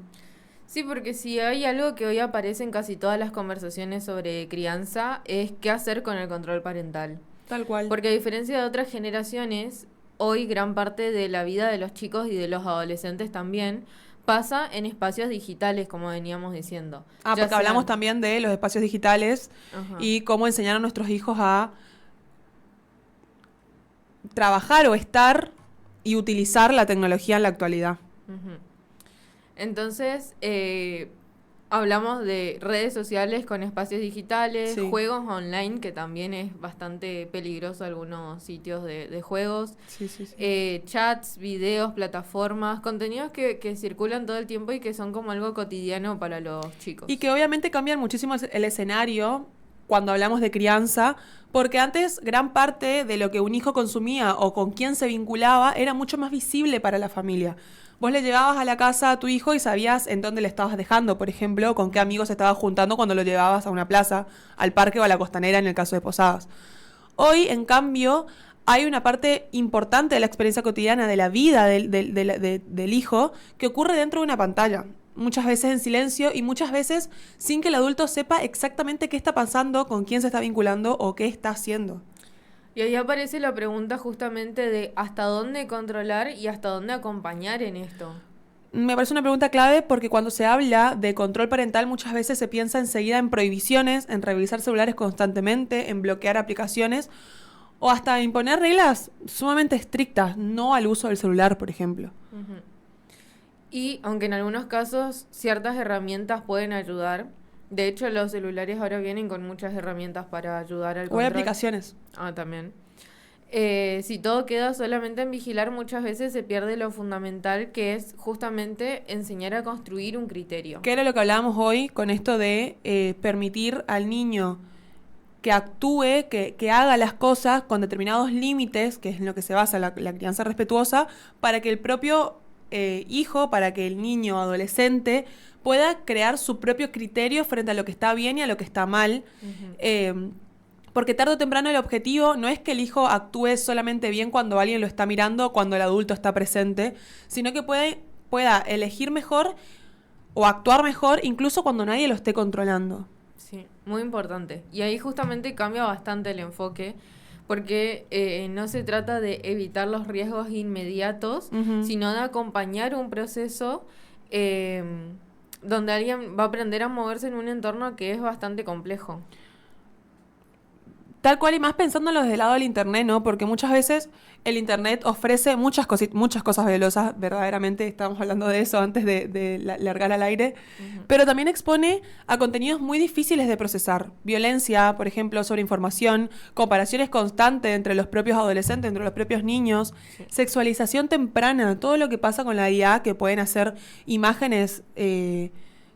Sí, porque si hay algo que hoy aparece en casi todas las conversaciones sobre crianza es qué hacer con el control parental. Tal cual. Porque a diferencia de otras generaciones, hoy gran parte de la vida de los chicos y de los adolescentes también pasa en espacios digitales, como veníamos diciendo. Porque hablamos también de los espacios digitales. Ajá. Y cómo enseñar a nuestros hijos a trabajar o estar y utilizar la tecnología en la actualidad. Uh-huh. Entonces, Hablamos de redes sociales con espacios digitales, Sí. juegos online, que también es bastante peligroso algunos sitios de juegos, Sí, sí, sí. chats, videos, plataformas, contenidos que circulan todo el tiempo y que son como algo cotidiano para los Y chicos. que obviamente cambian muchísimo el escenario cuando hablamos de crianza, porque antes gran parte de lo que un hijo consumía o con quién se vinculaba era mucho más visible para la familia. Vos le llevabas a la casa a tu hijo y sabías en dónde le estabas dejando, por ejemplo, o con qué amigos estabas juntando cuando lo llevabas a una plaza, al parque o a la costanera en el caso de Posadas. Hoy, en cambio, hay una parte importante de la experiencia cotidiana, de la vida del hijo, que ocurre dentro de una pantalla. Muchas veces en silencio y muchas veces sin que el adulto sepa exactamente qué está pasando, con quién se está vinculando o qué está haciendo. Y ahí aparece la pregunta justamente de hasta dónde controlar y hasta dónde acompañar en esto. Me parece una pregunta clave porque cuando se habla de control parental muchas veces se piensa enseguida en prohibiciones, en revisar celulares constantemente, en bloquear aplicaciones o hasta imponer reglas sumamente estrictas, no al uso del celular, por ejemplo. Ujú. Y aunque en algunos casos ciertas herramientas pueden ayudar, de hecho los celulares ahora vienen con muchas herramientas para ayudar al O hay control. aplicaciones. Ah, también. Si todo queda solamente en vigilar, muchas veces se pierde lo fundamental, que es justamente enseñar a construir un criterio. Que era lo que hablábamos hoy con esto de permitir al niño que actúe, que haga las cosas con determinados límites, que es en lo que se basa la crianza respetuosa, para que el propio hijo, para que el niño o adolescente pueda crear su propio criterio frente a lo que está bien y a lo que está mal. Ujú. Porque tarde o temprano el objetivo no es que el hijo actúe solamente bien cuando alguien lo está mirando o cuando el adulto está presente, sino que pueda elegir mejor o actuar mejor incluso cuando nadie lo esté controlando. Sí, muy importante. Y ahí justamente cambia bastante el enfoque, porque no se trata de evitar los riesgos inmediatos, Ujú. sino de acompañar un proceso eh, donde alguien va a aprender a moverse en un entorno que es bastante complejo. Tal cual y más pensándolo desde el lado del internet, ¿no? Porque muchas veces el internet ofrece muchas cosas valiosas, verdaderamente, estábamos hablando de eso antes de largar al aire, Ujú. pero también expone a contenidos muy difíciles de procesar. Violencia, por ejemplo, sobre información, comparaciones constantes entre los propios adolescentes, entre los propios niños, Sí. sexualización temprana, todo lo que pasa con la IA, que pueden hacer imágenes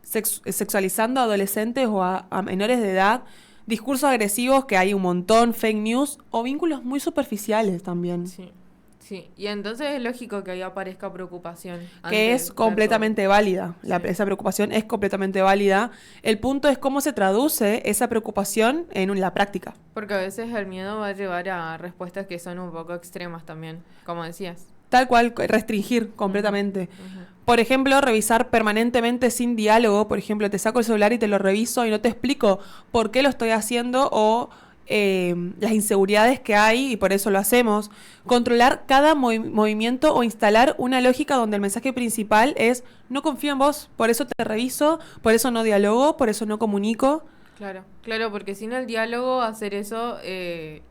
sexualizando a adolescentes o a menores de edad, discursos agresivos, que hay un montón, fake news, o vínculos muy superficiales también. Sí, sí. Y entonces es lógico que ahí aparezca preocupación Que ante es ver completamente válida. Sí. Esa preocupación es completamente válida. El punto es cómo se traduce esa preocupación en la práctica. Porque a veces el miedo va a llevar a respuestas que son un poco extremas también, como decías. Tal cual, restringir completamente. Ujú. Por ejemplo, revisar permanentemente sin diálogo. Por ejemplo, te saco el celular y te lo reviso y no te explico por qué lo estoy haciendo o las inseguridades que hay y por eso lo hacemos. Controlar cada movimiento o instalar una lógica donde el mensaje principal es no confío en vos, por eso te reviso, por eso no dialogo, por eso no comunico. Claro, claro, porque sin el diálogo hacer eso,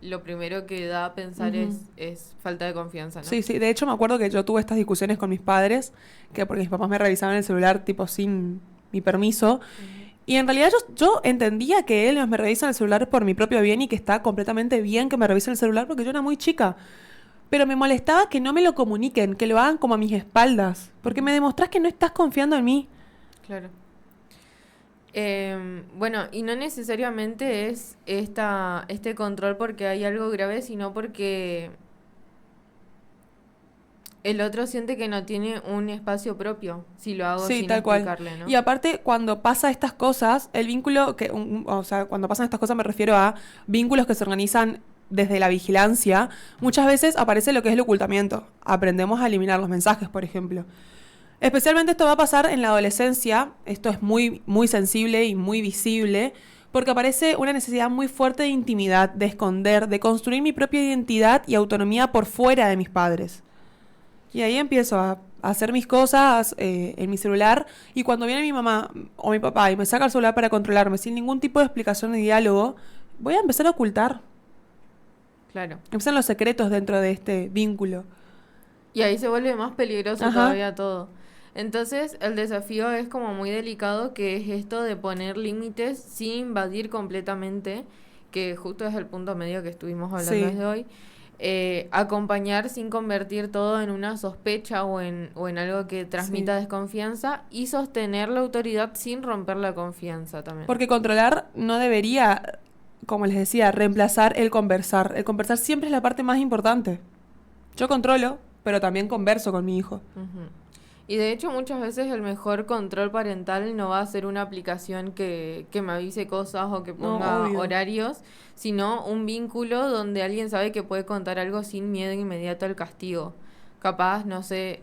lo primero que da a pensar Ujú. es falta de confianza, ¿no? Sí, sí. De hecho, me acuerdo que yo tuve estas discusiones con mis padres, que porque mis papás me revisaban el celular tipo sin mi permiso. Ujú. Y en realidad yo entendía que ellos me revisan el celular por mi propio bien y que está completamente bien que me revisen el celular porque yo era muy chica. Pero me molestaba que no me lo comuniquen, que lo hagan como a mis espaldas, porque me demostrás que no estás confiando en mí. Claro. Bueno, y no necesariamente es este control porque hay algo grave, sino porque el otro siente que no tiene un espacio propio si lo hago Sí, sin tal cual. explicarle, ¿no? Y aparte, cuando pasa estas cosas, el vínculo, o sea, cuando pasan estas cosas me refiero a vínculos que se organizan desde la vigilancia, muchas veces aparece lo que es el ocultamiento. Aprendemos a eliminar los mensajes, por ejemplo. Especialmente esto va a pasar en la adolescencia, esto es muy, muy sensible y muy visible, porque aparece una necesidad muy fuerte de intimidad, de esconder, de construir mi propia identidad y autonomía por fuera de mis padres. Y ahí empiezo a hacer mis cosas en mi celular y cuando viene mi mamá o mi papá y me saca el celular para controlarme sin ningún tipo de explicación ni diálogo, voy a empezar a ocultar. Claro. Empiezan los secretos dentro de este vínculo. Y ahí se vuelve más peligroso Ajá. todavía todo. Entonces, el desafío es como muy delicado, que es esto de poner límites sin invadir completamente, que justo es el punto medio que estuvimos hablando Sí. desde hoy. Acompañar sin convertir todo en una sospecha o en algo que transmita Sí. desconfianza, y sostener la autoridad sin romper la confianza también. Porque controlar no debería, como les decía, reemplazar el conversar. El conversar siempre es la parte más importante. Yo controlo, pero también converso con mi hijo. Ujú. Y de hecho muchas veces el mejor control parental no va a ser una aplicación que me avise cosas o que No, ponga obvio. horarios, sino un vínculo donde alguien sabe que puede contar algo sin miedo inmediato al castigo. Capaz, no sé,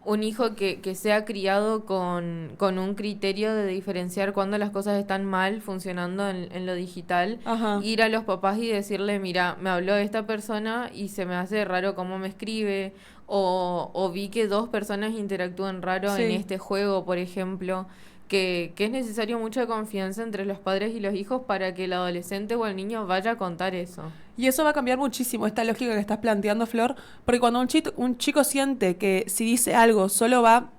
un hijo que sea criado con un criterio de diferenciar cuando las cosas están mal funcionando en lo digital, Ajá. ir a los papás y decirle, mira, me habló esta persona y se me hace raro cómo me escribe, o vi que dos personas interactúan raro en Sí. este juego, por ejemplo, que es necesario mucha confianza entre los padres y los hijos para que el adolescente o el niño vaya a contar eso. Y eso va a cambiar muchísimo, esta lógica que estás planteando, Flor, porque cuando un chico siente que si dice algo solo va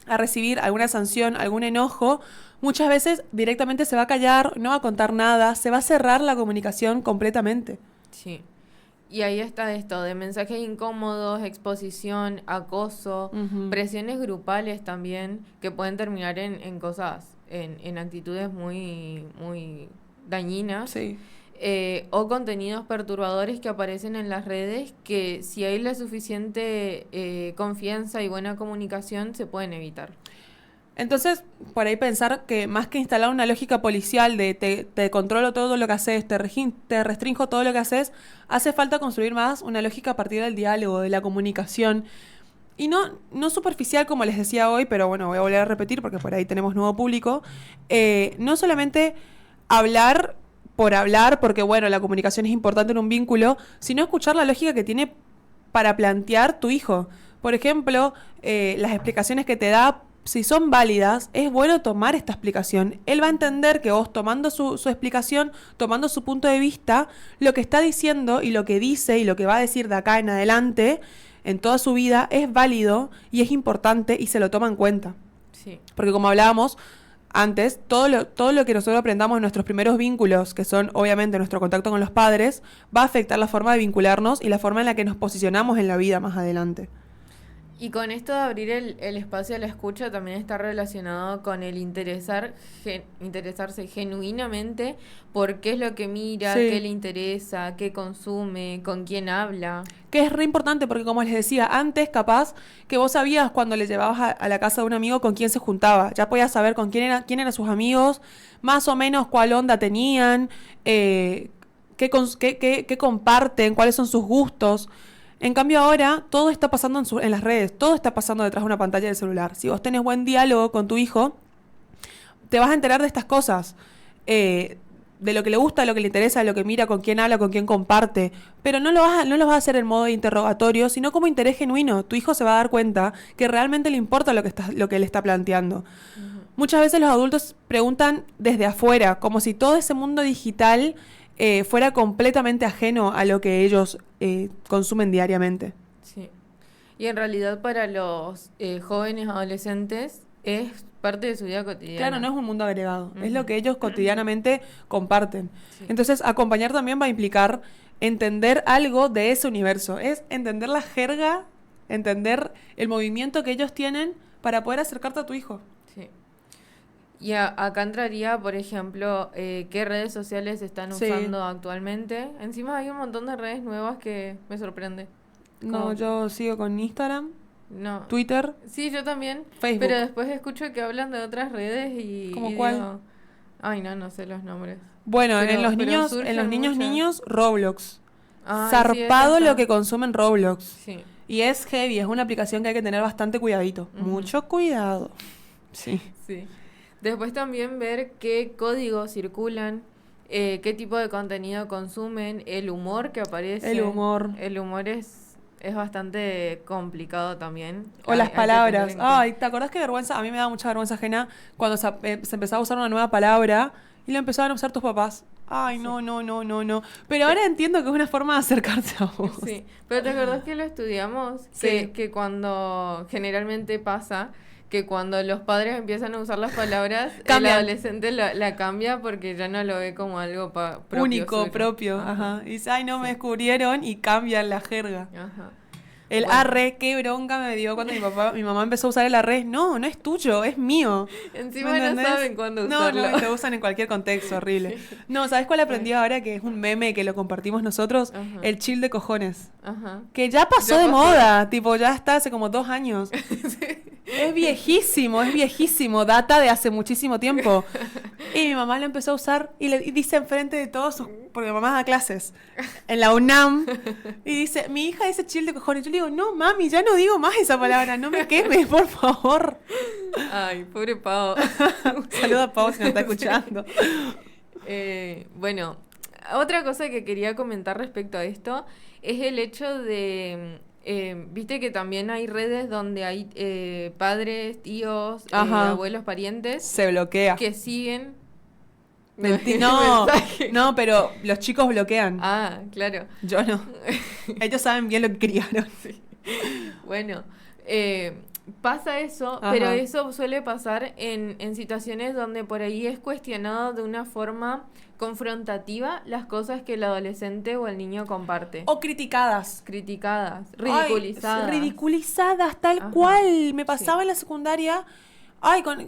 a recibir alguna sanción, algún enojo, muchas veces directamente se va a callar, no va a contar nada, se va a cerrar la comunicación completamente. Sí. Y ahí está esto de mensajes incómodos, exposición, acoso, Ujú. presiones grupales también, que pueden terminar en cosas, en actitudes muy dañinas. Sí. O contenidos perturbadores que aparecen en las redes, que si hay la suficiente confianza y buena comunicación se pueden evitar. Entonces, por ahí pensar que más que instalar una lógica policial de te controlo todo lo que haces, te restrinjo todo lo que haces, hace falta construir más una lógica a partir del diálogo, de la comunicación. Y no superficial como les decía hoy, pero bueno, voy a volver a repetir porque por ahí tenemos nuevo público. No solamente hablar por hablar, porque bueno, la comunicación es importante en un vínculo, sino escuchar la lógica que tiene para plantear tu hijo. Por ejemplo, las explicaciones que te da, si son válidas, es bueno tomar esta explicación. Él va a entender que vos tomando su explicación, tomando su punto de vista, lo que está diciendo y lo que dice y lo que va a decir de acá en adelante, en toda su vida, es válido y es importante y se lo toma en cuenta. Sí. Porque como hablábamos antes, todo lo que nosotros aprendamos en nuestros primeros vínculos, que son obviamente nuestro contacto con los padres, va a afectar la forma de vincularnos y la forma en la que nos posicionamos en la vida más adelante. Y con esto de abrir el espacio a la escucha también está relacionado con el interesarse genuinamente por qué es lo que mira, Sí. qué le interesa, qué consume, con quién habla. Que es re importante porque, como les decía, antes capaz que vos sabías cuando le llevabas a la casa de un amigo con quién se juntaba. Ya podías saber con quién eran sus amigos, más o menos cuál onda tenían, qué comparten, cuáles son sus gustos. En cambio ahora todo está pasando en las redes, todo está pasando detrás de una pantalla del celular. Si vos tenés buen diálogo con tu hijo, te vas a enterar de estas cosas. De lo que le gusta, lo que le interesa, lo que mira, con quién habla, con quién comparte. Pero no lo vas a hacer en modo de interrogatorio, sino como interés genuino. Tu hijo se va a dar cuenta que realmente le importa lo que él está planteando. Ujú. Muchas veces los adultos preguntan desde afuera, como si todo ese mundo digital fuera completamente ajeno a lo que ellos consumen diariamente. Sí. Y en realidad para los jóvenes adolescentes es parte de su vida cotidiana. Claro, no es un mundo agregado, es lo Ujú. que ellos cotidianamente comparten. Sí. Entonces, acompañar también va a implicar entender algo de ese universo, es entender la jerga, entender el movimiento que ellos tienen para poder acercarte a tu hijo. Sí. Y acá entraría, por ejemplo, qué redes sociales se están Sí. usando actualmente. Encima hay un montón de redes nuevas que me sorprende. No, Como- yo sigo con Instagram, No. Twitter, Sí, yo también. Facebook. Pero después escucho que hablan de otras redes ¿Cómo y cuál? digo, ay, no sé los nombres. Bueno, Pero- en los pero niños, surgen niños, muchas. Roblox. Ay, sí, Zarpado esa lo está. que consumen Roblox. Sí. Y es heavy, es una aplicación que hay que tener bastante cuidadito. Ujú. Mucho cuidado. Sí. Sí. Después también ver qué códigos circulan, qué tipo de contenido consumen, el humor que aparece. El humor. El humor es bastante complicado también. O las Hay que tener palabras. en cuenta. Ay, ¿te acordás qué vergüenza? A mí me da mucha vergüenza ajena cuando se empezaba a usar una nueva palabra y la empezaban a usar tus papás. Ay, Sí. no. Pero ahora entiendo que es una forma de acercarse a vos. Sí, pero ¿te acordás que lo estudiamos? Sí. Que cuando generalmente pasa que cuando los padres empiezan a usar las palabras, el Cambian. adolescente la cambia porque ya no lo ve como algo propio Único, suyo. propio. Ajá. Y dice, ay, no me Sí. descubrieron y cambian la jerga. Ajá. El Bueno, arre, qué bronca me dio cuando mi mamá empezó a usar el arre. No, no es tuyo, es mío. encima ¿Me no entendés? saben cuándo No, usarlo. no, y lo usan en cualquier contexto, horrible. No, ¿sabes cuál aprendí ahora? Que es un meme que lo compartimos nosotros. Ajá. El chill de cojones. Ajá. Que ya pasó Ya de pasó. moda, tipo, ya está hace como 2 años. Es viejísimo, data de hace muchísimo tiempo. Y mi mamá lo empezó a usar y dice enfrente de todos, porque mi mamá da clases en la UNAM, y dice, mi hija dice chill de cojones. Yo le digo, no, mami, ya no digo más esa palabra, no me quemes, por favor. Ay, pobre Pau. Saluda a Pau si nos está escuchando. Bueno, otra cosa que quería comentar respecto a esto es el hecho de, viste que también hay redes donde hay padres, tíos, Ajá. abuelos, parientes Se bloquea. que siguen. No, mensaje. no, pero los chicos bloquean. Ah, claro. Yo no. Ellos saben bien lo que criaron. Bueno, pasa eso, Ajá. pero eso suele pasar en situaciones donde por ahí es cuestionado de una forma confrontativa las cosas que el adolescente o el niño comparte. O criticadas. Criticadas, Ay, ridiculizadas. ridiculizadas, tal Ajá. cual. Me pasaba Sí. en la secundaria. Ay, con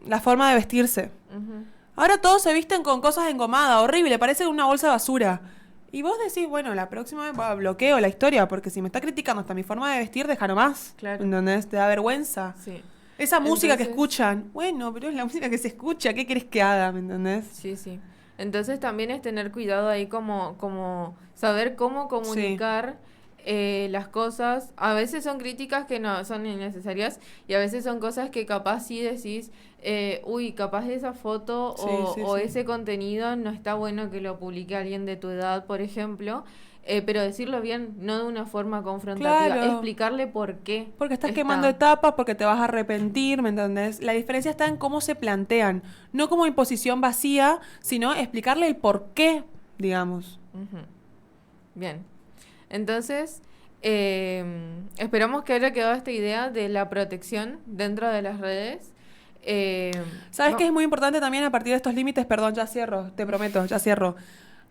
la forma de vestirse. Ujú. Ahora todos se visten con cosas engomadas, horrible, parece una bolsa de basura. Y vos decís, bueno, la próxima vez bloqueo la historia, porque si me está criticando hasta mi forma de vestir, deja nomás. Claro. ¿Entendés? Te da vergüenza. Sí, Esa música que Entonces- escuchan, bueno, pero es la música que se escucha, ¿qué querés que haga? ¿Me entendés? sí, sí. Entonces también es tener cuidado ahí como saber cómo comunicar las cosas. A veces son críticas que no son innecesarias y a veces son cosas que capaz sí decís, uy, capaz esa foto Sí, sí, o sí. ese contenido no está bueno que lo publique alguien de tu edad, por ejemplo. Pero decirlo bien, no de una forma confrontativa, Claro. explicarle por qué. Porque estás está. quemando etapas, porque te vas a arrepentir, ¿me entendés? La diferencia está en cómo se plantean, no como imposición vacía, sino explicarle el por qué, digamos. Ujú. Bien. Entonces, esperamos que haya quedado esta idea de la protección dentro de las redes. ¿Sabes no- qué es muy importante también a partir de estos límites? Perdón, ya cierro, te prometo, ya cierro.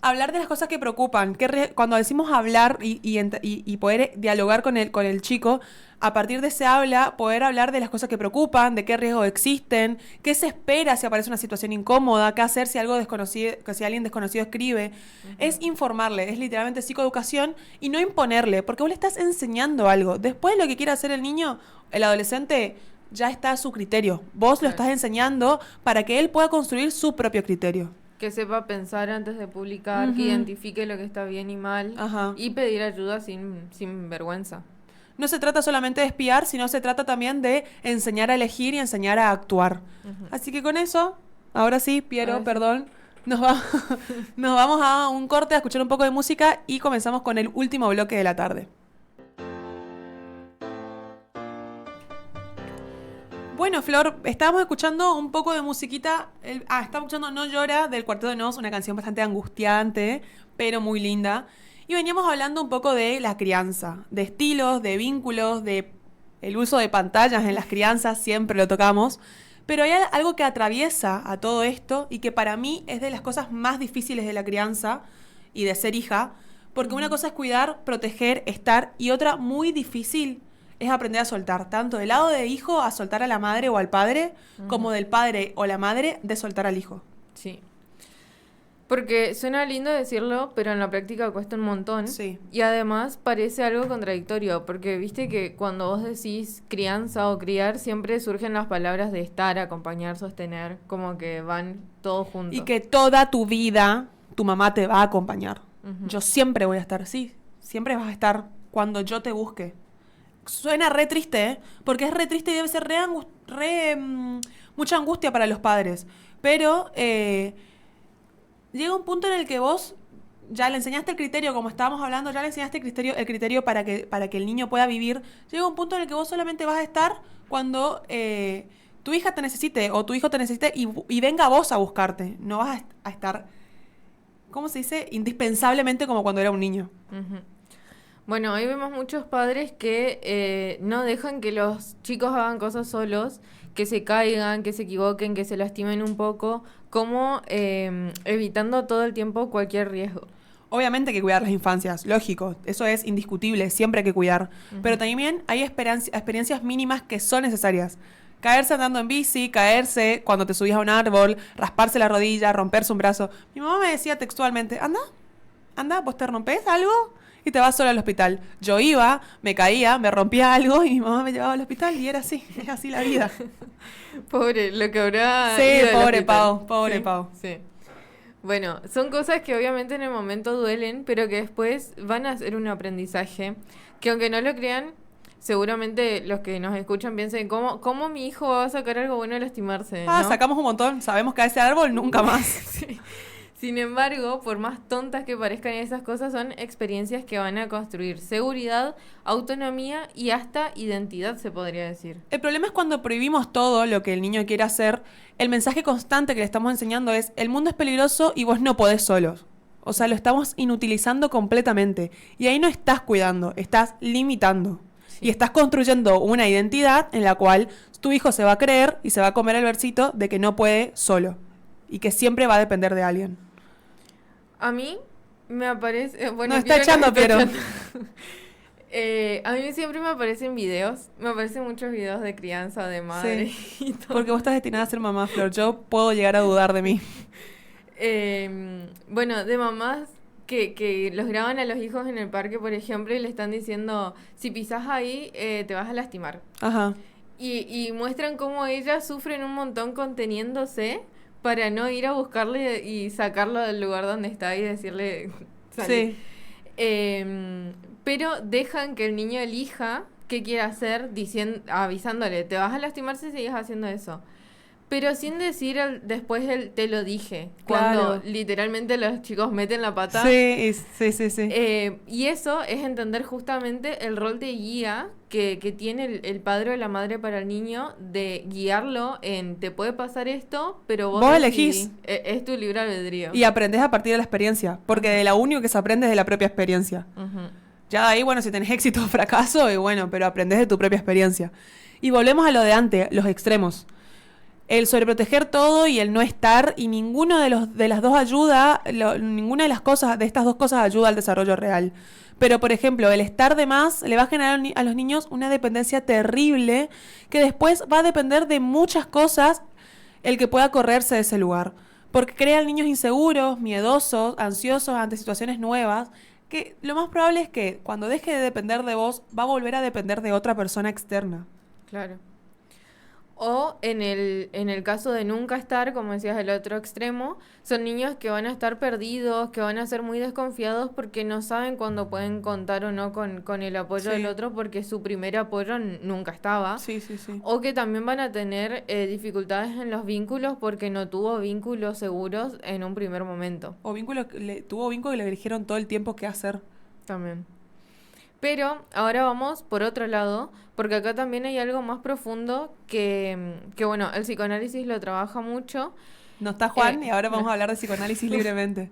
Hablar de las cosas que preocupan. Cuando decimos hablar y poder dialogar con el chico, a partir de ese habla, poder hablar de las cosas que preocupan, de qué riesgos existen, qué se espera si aparece una situación incómoda, qué hacer si algo desconocido, que si alguien desconocido escribe. Es informarle, es literalmente psicoeducación y no imponerle, porque vos le estás enseñando algo. Después lo que quiera hacer el niño, el adolescente, ya está a su criterio. Vos lo Claro. estás enseñando para que él pueda construir su propio criterio. Que sepa pensar antes de publicar, que Ujú. identifique lo que está bien y mal Ajá. y pedir ayuda sin vergüenza. No se trata solamente de espiar, sino se trata también de enseñar a elegir y enseñar a actuar. Ujú. Así que con eso, ahora sí, Piero, Ahora sí. perdón, nos vamos a un corte a escuchar un poco de música y comenzamos con el último bloque de la tarde. Bueno, Flor, estábamos escuchando un poco de musiquita. Estábamos escuchando No Llora del Cuarteto de Nos, una canción bastante angustiante, pero muy linda. Y veníamos hablando un poco de la crianza, de estilos, de vínculos, de el uso de pantallas en las crianzas, siempre lo tocamos. Pero hay algo que atraviesa a todo esto y que para mí es de las cosas más difíciles de la crianza y de ser hija, porque una cosa es cuidar, proteger, estar, y otra muy difícil es aprender a soltar, tanto del lado de hijo a soltar a la madre o al padre, como del padre o la madre de soltar al hijo. Sí. Porque suena lindo decirlo, pero en la práctica cuesta un montón. Sí. Y además parece algo contradictorio, porque viste que cuando vos decís crianza o criar, siempre surgen las palabras de estar, acompañar, sostener, como que van todos juntos. Y que toda tu vida tu mamá te va a acompañar. Ujú. Yo siempre voy a estar, sí, siempre vas a estar cuando yo te busque. Suena re triste, ¿eh? Porque es re triste y debe ser mucha angustia para los padres. Pero llega un punto en el que vos ya le enseñaste el criterio, como estábamos hablando, ya le enseñaste el criterio para que el niño pueda vivir. Llega un punto en el que vos solamente vas a estar cuando tu hija te necesite o tu hijo te necesite y venga vos a buscarte. No vas a estar, ¿cómo se dice? Indispensablemente como cuando era un niño. Ujú. Bueno, hoy vemos muchos padres que no dejan que los chicos hagan cosas solos, que se caigan, que se equivoquen, que se lastimen un poco, como evitando todo el tiempo cualquier riesgo. Obviamente hay que cuidar las infancias, lógico, eso es indiscutible, siempre hay que cuidar. Pero también hay experiencias mínimas que son necesarias. Caerse andando en bici, caerse cuando te subís a un árbol, rasparse la rodilla, romperse un brazo. Mi mamá me decía textualmente, anda, vos te rompés algo y te vas sola al hospital. Yo iba, me caía, me rompía algo y mi mamá me llevaba al hospital y era así, es así la vida. Pobre, lo que habrá Sí, ido al pobre hospital. Pau, pobre Sí, Pau. sí. Bueno, son cosas que obviamente en el momento duelen, pero que después van a ser un aprendizaje, que aunque no lo crean, seguramente los que nos escuchan piensen, ¿cómo mi hijo va a sacar algo bueno de lastimarse? ¿No? Sacamos un montón, sabemos que a ese árbol nunca más. Sí. Sin embargo, por más tontas que parezcan esas cosas, son experiencias que van a construir seguridad, autonomía y hasta identidad, se podría decir. El problema es cuando prohibimos todo lo que el niño quiere hacer. El mensaje constante que le estamos enseñando es: el mundo es peligroso y vos no podés solos. O sea, lo estamos inutilizando completamente. Y ahí no estás cuidando, estás limitando. Sí. Y estás construyendo una identidad en la cual tu hijo se va a creer y se va a comer el versito de que no puede solo. Y que siempre va a depender de alguien. A mí me aparece... bueno, no, está Piero echando, nos está Piero. echando. A mí siempre me aparecen videos, me aparecen muchos videos de crianza, de madre y todo. Porque vos estás destinada a ser mamá, Flor. Yo puedo llegar a dudar de mí. Bueno, de mamás que los graban a los hijos en el parque, por ejemplo, y le están diciendo, si pisás ahí, te vas a lastimar. Ajá. Y muestran cómo ellas sufren un montón conteniéndose para no ir a buscarle y sacarlo del lugar donde está y decirle, salí. Sí. Pero dejan que el niño elija qué quiere hacer, avisándole, te vas a lastimar si sigues haciendo eso. Pero sin decir después el te lo dije, Claro. cuando literalmente los chicos meten la pata. Sí. Y eso es entender justamente el rol de guía que tiene el padre o la madre para el niño, de guiarlo en te puede pasar esto, pero vos elegís. Es tu libre albedrío. Y aprendés a partir de la experiencia. Porque de lo único que se aprende es de la propia experiencia. Ujú. Ya de ahí, bueno, si tenés éxito o fracaso, y bueno, pero aprendés de tu propia experiencia. Y volvemos a lo de antes, los extremos. El sobreproteger todo y el no estar, y ninguno de las dos ayuda, ninguna de las cosas, de estas dos cosas ayuda al desarrollo real. Pero, por ejemplo, el estar de más le va a generar a los niños una dependencia terrible, que después va a depender de muchas cosas el que pueda correrse de ese lugar. Porque crean niños inseguros, miedosos, ansiosos ante situaciones nuevas, que lo más probable es que cuando deje de depender de vos, va a volver a depender de otra persona externa. Claro. O en el caso de nunca estar, como decías, el otro extremo, son niños que van a estar perdidos, que van a ser muy desconfiados porque no saben cuándo pueden contar o no con el apoyo Sí. del otro, porque su primer apoyo nunca estaba. Sí. O que también van a tener dificultades en los vínculos porque no tuvo vínculos seguros en un primer momento. O tuvo vínculo y le dijeron todo el tiempo qué hacer. También. Pero ahora vamos por otro lado, porque acá también hay algo más profundo que bueno, el psicoanálisis lo trabaja mucho. No está Juan y ahora no. vamos a hablar de psicoanálisis libremente.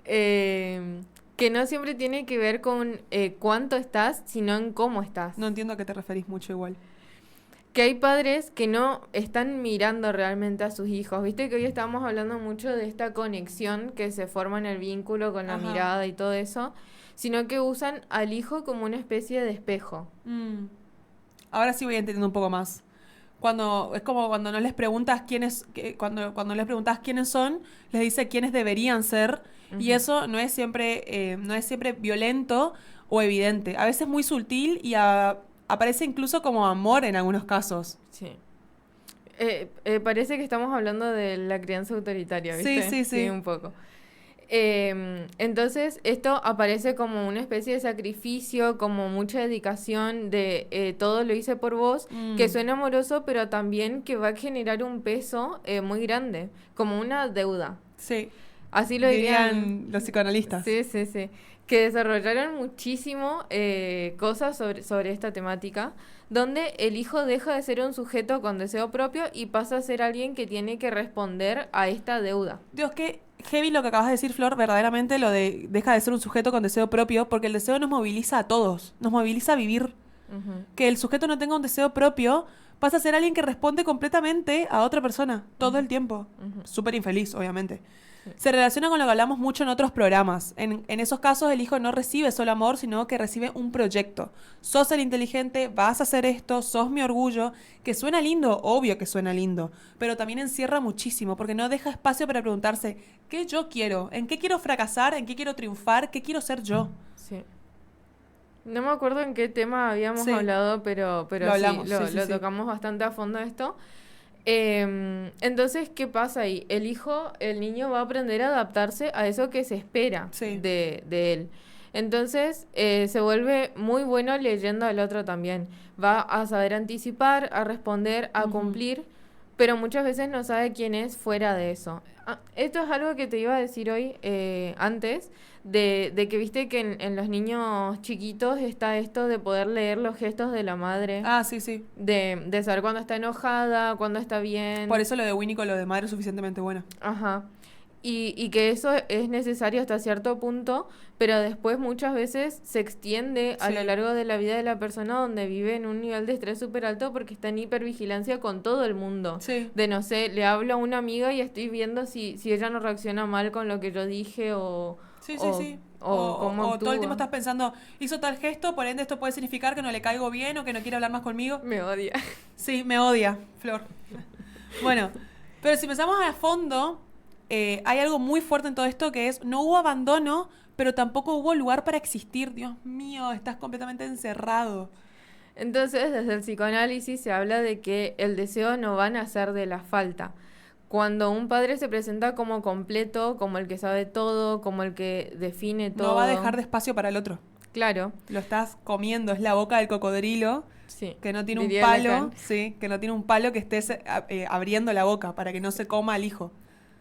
Que no siempre tiene que ver con cuánto estás, sino en cómo estás. No entiendo a qué te referís mucho igual. Que hay padres que no están mirando realmente a sus hijos. Viste que hoy estamos hablando mucho de esta conexión que se forma en el vínculo con la Ajá. mirada y todo eso, sino que usan al hijo como una especie de espejo. Ahora sí voy entendiendo un poco más. Es como cuando no les preguntas cuando les preguntas quiénes son, les dice quiénes deberían ser. Ujú. Y eso no es siempre violento o evidente. A veces muy sutil y aparece incluso como amor en algunos casos. Sí. Parece que estamos hablando de la crianza autoritaria, ¿viste? Sí. Sí, un poco. Entonces, esto aparece como una especie de sacrificio, como mucha dedicación de todo lo hice por vos, que suena amoroso, pero también que va a generar un peso muy grande, como una deuda. Sí. Así lo dirían los psicoanalistas. Sí, sí, sí. Que desarrollaron muchísimo cosas sobre esta temática, donde el hijo deja de ser un sujeto con deseo propio y pasa a ser alguien que tiene que responder a esta deuda. Dios, qué heavy lo que acabas de decir, Flor, verdaderamente lo de deja de ser un sujeto con deseo propio, porque el deseo nos moviliza a todos, nos moviliza a vivir. Que el sujeto no tenga un deseo propio pasa a ser alguien que responde completamente a otra persona todo el tiempo. Súper infeliz, obviamente. Sí. Se relaciona con lo que hablamos mucho en otros programas. En esos casos el hijo no recibe solo amor, sino que recibe un proyecto. Sos el inteligente, vas a hacer esto, sos mi orgullo, que suena lindo, obvio que suena lindo, pero también encierra muchísimo, porque no deja espacio para preguntarse, ¿qué yo quiero? ¿En qué quiero fracasar? ¿En qué quiero triunfar? ¿Qué quiero ser yo? Sí. No me acuerdo en qué tema habíamos hablado, pero lo hablamos, lo tocamos bastante a fondo esto. Entonces, ¿qué pasa ahí? El niño va a aprender a adaptarse a eso que se espera de él. Entonces, se vuelve muy bueno leyendo al otro también. Va a saber anticipar, a responder, a cumplir, pero muchas veces no sabe quién es fuera de eso. Esto es algo que te iba a decir hoy, antes, de que viste que en los niños chiquitos está esto de poder leer los gestos de la madre. Ah, sí, sí. De saber cuándo está enojada, cuándo está bien. Por eso lo de Winnie con lo de madre es suficientemente bueno. Ajá. Y que eso es necesario hasta cierto punto, pero después muchas veces se extiende a lo largo de la vida de la persona, donde vive en un nivel de estrés súper alto porque está en hipervigilancia con todo el mundo. Sí. De, no sé, le hablo a una amiga y estoy viendo si ella no reacciona mal con lo que yo dije o... Sí. O todo el tiempo estás pensando, hizo tal gesto, por ende esto puede significar que no le caigo bien o que no quiere hablar más conmigo. Me odia. Sí, me odia, Flor. Bueno, pero si pensamos a fondo, hay algo muy fuerte en todo esto que es, no hubo abandono, pero tampoco hubo lugar para existir. Dios mío, estás completamente encerrado. Entonces, desde el psicoanálisis se habla de que el deseo no va a nacer de la falta. Cuando un padre se presenta como completo, como el que sabe todo, como el que define todo... No va a dejar de espacio para el otro. Claro. Lo estás comiendo, es la boca del cocodrilo, que no tiene un palo, que estés abriendo la boca para que no se coma al hijo.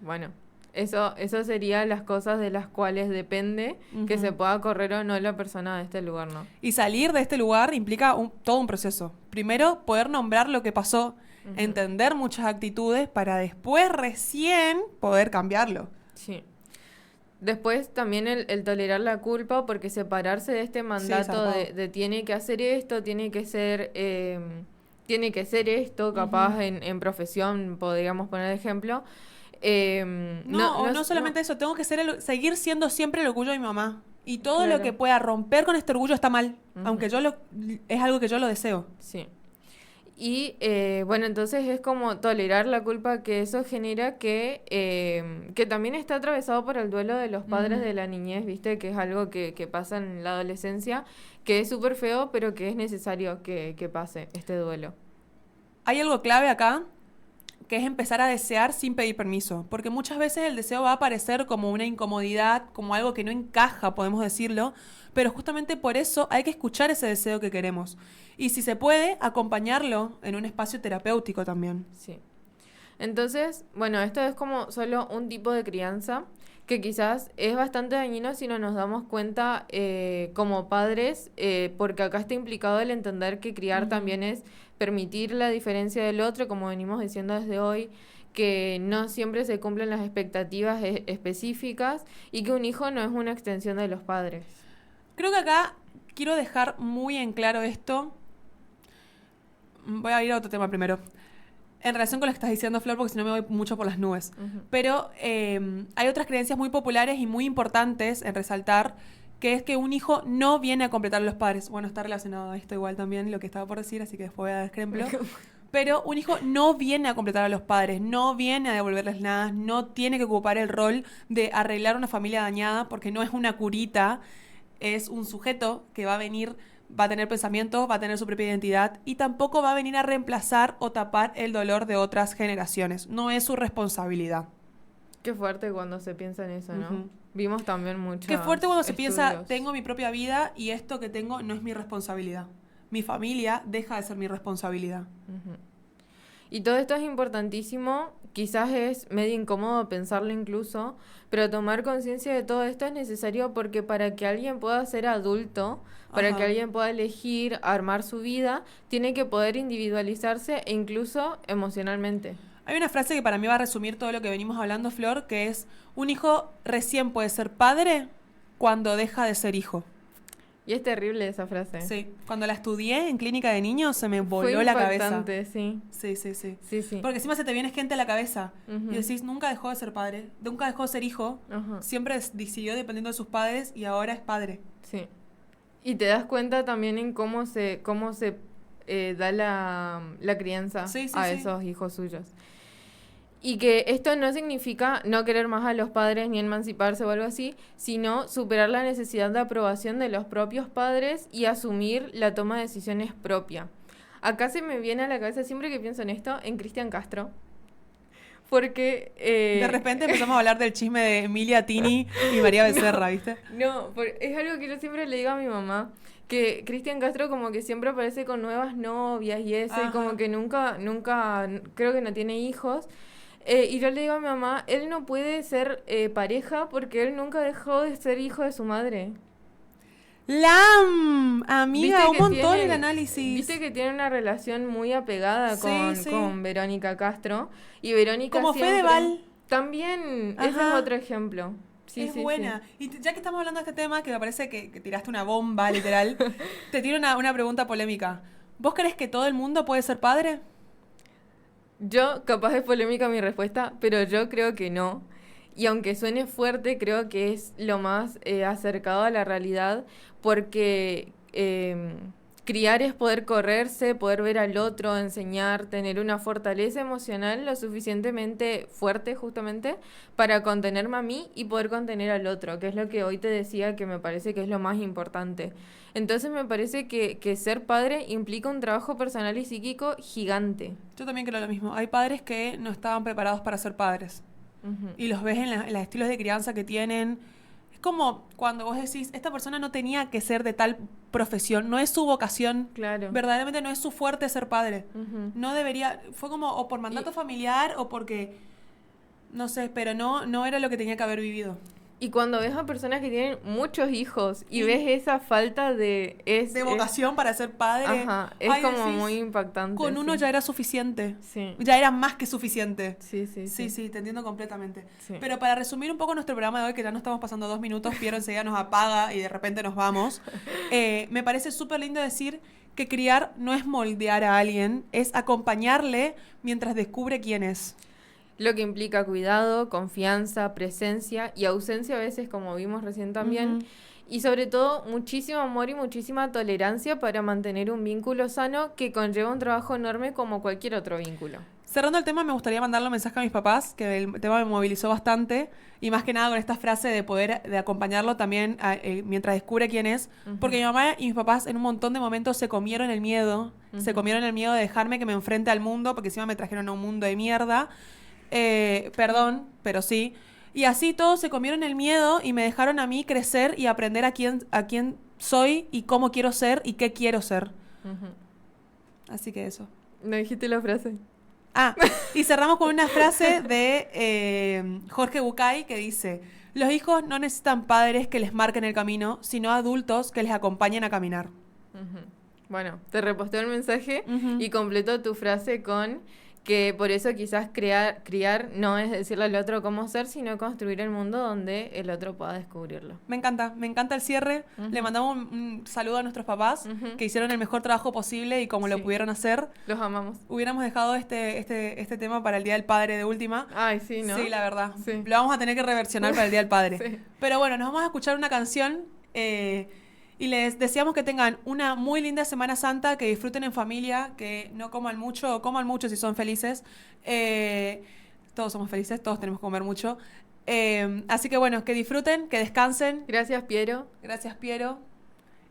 Bueno, eso serían las cosas de las cuales depende que se pueda correr o no la persona de este lugar, ¿no? Y salir de este lugar implica todo un proceso. Primero, poder nombrar lo que pasó, entender muchas actitudes para después recién poder cambiarlo. Sí. Después también el tolerar la culpa, porque separarse de este mandato de tiene que hacer esto, tiene que ser esto, capaz en profesión, podríamos poner ejemplo. No solamente eso, tengo que seguir siendo siempre el orgullo de mi mamá. Y todo lo que pueda romper con este orgullo está mal, aunque es algo que yo lo deseo. Sí. Y bueno, entonces es como tolerar la culpa que eso genera, que también está atravesado por el duelo de los padres de la niñez, ¿viste? Que es algo que pasa en la adolescencia, que es súper feo, pero que es necesario que pase este duelo. Hay algo clave acá, que es empezar a desear sin pedir permiso, porque muchas veces el deseo va a aparecer como una incomodidad, como algo que no encaja, podemos decirlo, pero justamente por eso hay que escuchar ese deseo que queremos. Y si se puede, acompañarlo en un espacio terapéutico también. Sí. Entonces, bueno, esto es como solo un tipo de crianza que quizás es bastante dañino si no nos damos cuenta como padres, porque acá está implicado el entender que criar también es permitir la diferencia del otro, como venimos diciendo desde hoy, que no siempre se cumplen las expectativas específicas y que un hijo no es una extensión de los padres. Creo que acá quiero dejar muy en claro esto. Voy a ir a otro tema primero. En relación con lo que estás diciendo, Flor, porque si no me voy mucho por las nubes. Pero hay otras creencias muy populares y muy importantes en resaltar, que es que un hijo no viene a completar a los padres. Bueno, está relacionado a esto igual también, lo que estaba por decir, así que después voy a dar ejemplo. Pero un hijo no viene a completar a los padres, no viene a devolverles nada, no tiene que ocupar el rol de arreglar una familia dañada, porque no es una curita, es un sujeto que va a venir, va a tener pensamientos, va a tener su propia identidad y tampoco va a venir a reemplazar o tapar el dolor de otras generaciones. No es su responsabilidad. Qué fuerte cuando se piensa en eso, ¿no? Vimos también mucho. Qué fuerte cuando se piensa, tengo mi propia vida y esto que tengo no es mi responsabilidad. Mi familia deja de ser mi responsabilidad. Y todo esto es importantísimo, quizás es medio incómodo pensarlo incluso, pero tomar conciencia de todo esto es necesario porque para que alguien pueda ser adulto, para que Ajá. alguien pueda elegir, armar su vida, tiene que poder individualizarse e incluso emocionalmente. Hay una frase que para mí va a resumir todo lo que venimos hablando, Flor, que es: un hijo recién puede ser padre cuando deja de ser hijo. Y es terrible esa frase. Sí, cuando la estudié en clínica de niños se me Fue voló la cabeza. impactante, sí. Sí, sí, sí. Sí, sí. Porque encima se te viene gente a la cabeza Ujú. y decís, nunca dejó de ser padre, nunca dejó de ser hijo, Ajá. siempre siguió dependiendo de sus padres y ahora es padre. Sí. Y te das cuenta también en cómo se da la crianza Sí, sí, a sí. esos hijos suyos. Y que esto no significa no querer más a los padres ni emanciparse o algo así, sino superar la necesidad de aprobación de los propios padres y asumir la toma de decisiones propia. Acá se me viene a la cabeza, siempre que pienso en esto, en Cristian Castro. Porque... De repente empezamos a hablar del chisme de Emilia Tini y María Becerra, ¿viste? No, es algo que yo siempre le digo a mi mamá, que Cristian Castro como que siempre aparece con nuevas novias y eso, y Ajá. como que nunca, creo que no tiene hijos. Y yo le digo a mi mamá, él no puede ser pareja porque él nunca dejó de ser hijo de su madre. ¡Lam! Amiga, un que montón el tiene- análisis. Viste que tiene una relación muy apegada Sí, con, sí. con Verónica Castro. Y Verónica Como siempre... Fedeval. También, ese es Ajá. otro ejemplo. Sí, Es sí, buena. sí. Y ya que estamos hablando de este tema, que me parece que tiraste una bomba, literal, te tiro una pregunta polémica. ¿Vos crees que todo el mundo puede ser padre? Yo, capaz es polémica mi respuesta, pero yo creo que no. Y aunque suene fuerte, creo que es lo más acercado a la realidad, porque criar es poder correrse, poder ver al otro, enseñar, tener una fortaleza emocional lo suficientemente fuerte justamente para contenerme a mí y poder contener al otro, que es lo que hoy te decía que me parece que es lo más importante. Entonces me parece que ser padre implica un trabajo personal y psíquico gigante. Yo también creo lo mismo. Hay padres que no estaban preparados para ser padres. Ujú. Y los ves en los estilos de crianza que tienen. Es como cuando vos decís, esta persona no tenía que ser de tal profesión, no es su vocación, Claro. verdaderamente no es su fuerte ser padre. Ujú. No debería, fue como o por mandato Y- familiar o porque, no sé, pero no era lo que tenía que haber vivido. Y cuando ves a personas que tienen muchos hijos y Sí. ves esa falta de... De vocación para ser padre. Ajá, es ay, como decís, muy impactante. con uno sí. ya era suficiente. Sí. Ya era más que suficiente. Sí, sí, Sí, sí. sí, te entiendo completamente. Sí. Pero para resumir un poco nuestro programa de hoy, que ya no estamos pasando 2 minutos, Piero enseguida nos apaga y de repente nos vamos, me parece súper lindo decir que criar no es moldear a alguien, es acompañarle mientras descubre quién es. Lo que implica cuidado, confianza, presencia y ausencia a veces, como vimos recién también. Ujú. Y sobre todo, muchísimo amor y muchísima tolerancia para mantener un vínculo sano que conlleva un trabajo enorme como cualquier otro vínculo. Cerrando el tema, me gustaría mandarle un mensaje a mis papás, que el tema me movilizó bastante, y más que nada con esta frase de poder de acompañarlo también mientras descubre quién es, porque mi mamá y mis papás en un montón de momentos se comieron el miedo, se comieron el miedo de dejarme que me enfrente al mundo, porque encima me trajeron a un mundo de mierda, perdón, pero sí, y así todos se comieron el miedo y me dejaron a mí crecer y aprender a quién soy y cómo quiero ser y qué quiero ser. Ujú. Así que eso. ¿No dijiste la frase? Ah, y cerramos con una frase de Jorge Bucay que dice: los hijos no necesitan padres que les marquen el camino, sino adultos que les acompañen a caminar. Ujú. Bueno, te reposteo el mensaje Ujú. y completo tu frase con que por eso quizás criar no es decirle al otro cómo ser, sino construir el mundo donde el otro pueda descubrirlo. Me encanta el cierre. Ujú. Le mandamos un saludo a nuestros papás Ujú. que hicieron el mejor trabajo posible y como lo Sí. pudieron hacer. Los amamos. Hubiéramos dejado este tema para el Día del Padre de última. Ay, sí, ¿no? Sí, la verdad. Sí. Lo vamos a tener que reversionar para el Día del Padre. Sí. Pero bueno, nos vamos a escuchar una canción y les deseamos que tengan una muy linda Semana Santa, que disfruten en familia, que no coman mucho o coman mucho si son felices. Todos somos felices, todos tenemos que comer mucho. Así que bueno, que disfruten, que descansen. Gracias, Piero. Gracias, Piero.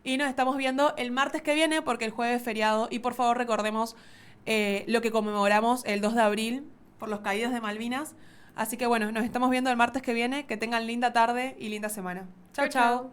Y nos estamos viendo el martes que viene porque el jueves es feriado. Y por favor recordemos lo que conmemoramos el 2 de abril por los caídos de Malvinas. Así que bueno, nos estamos viendo el martes que viene. Que tengan linda tarde y linda semana. Chau, chau.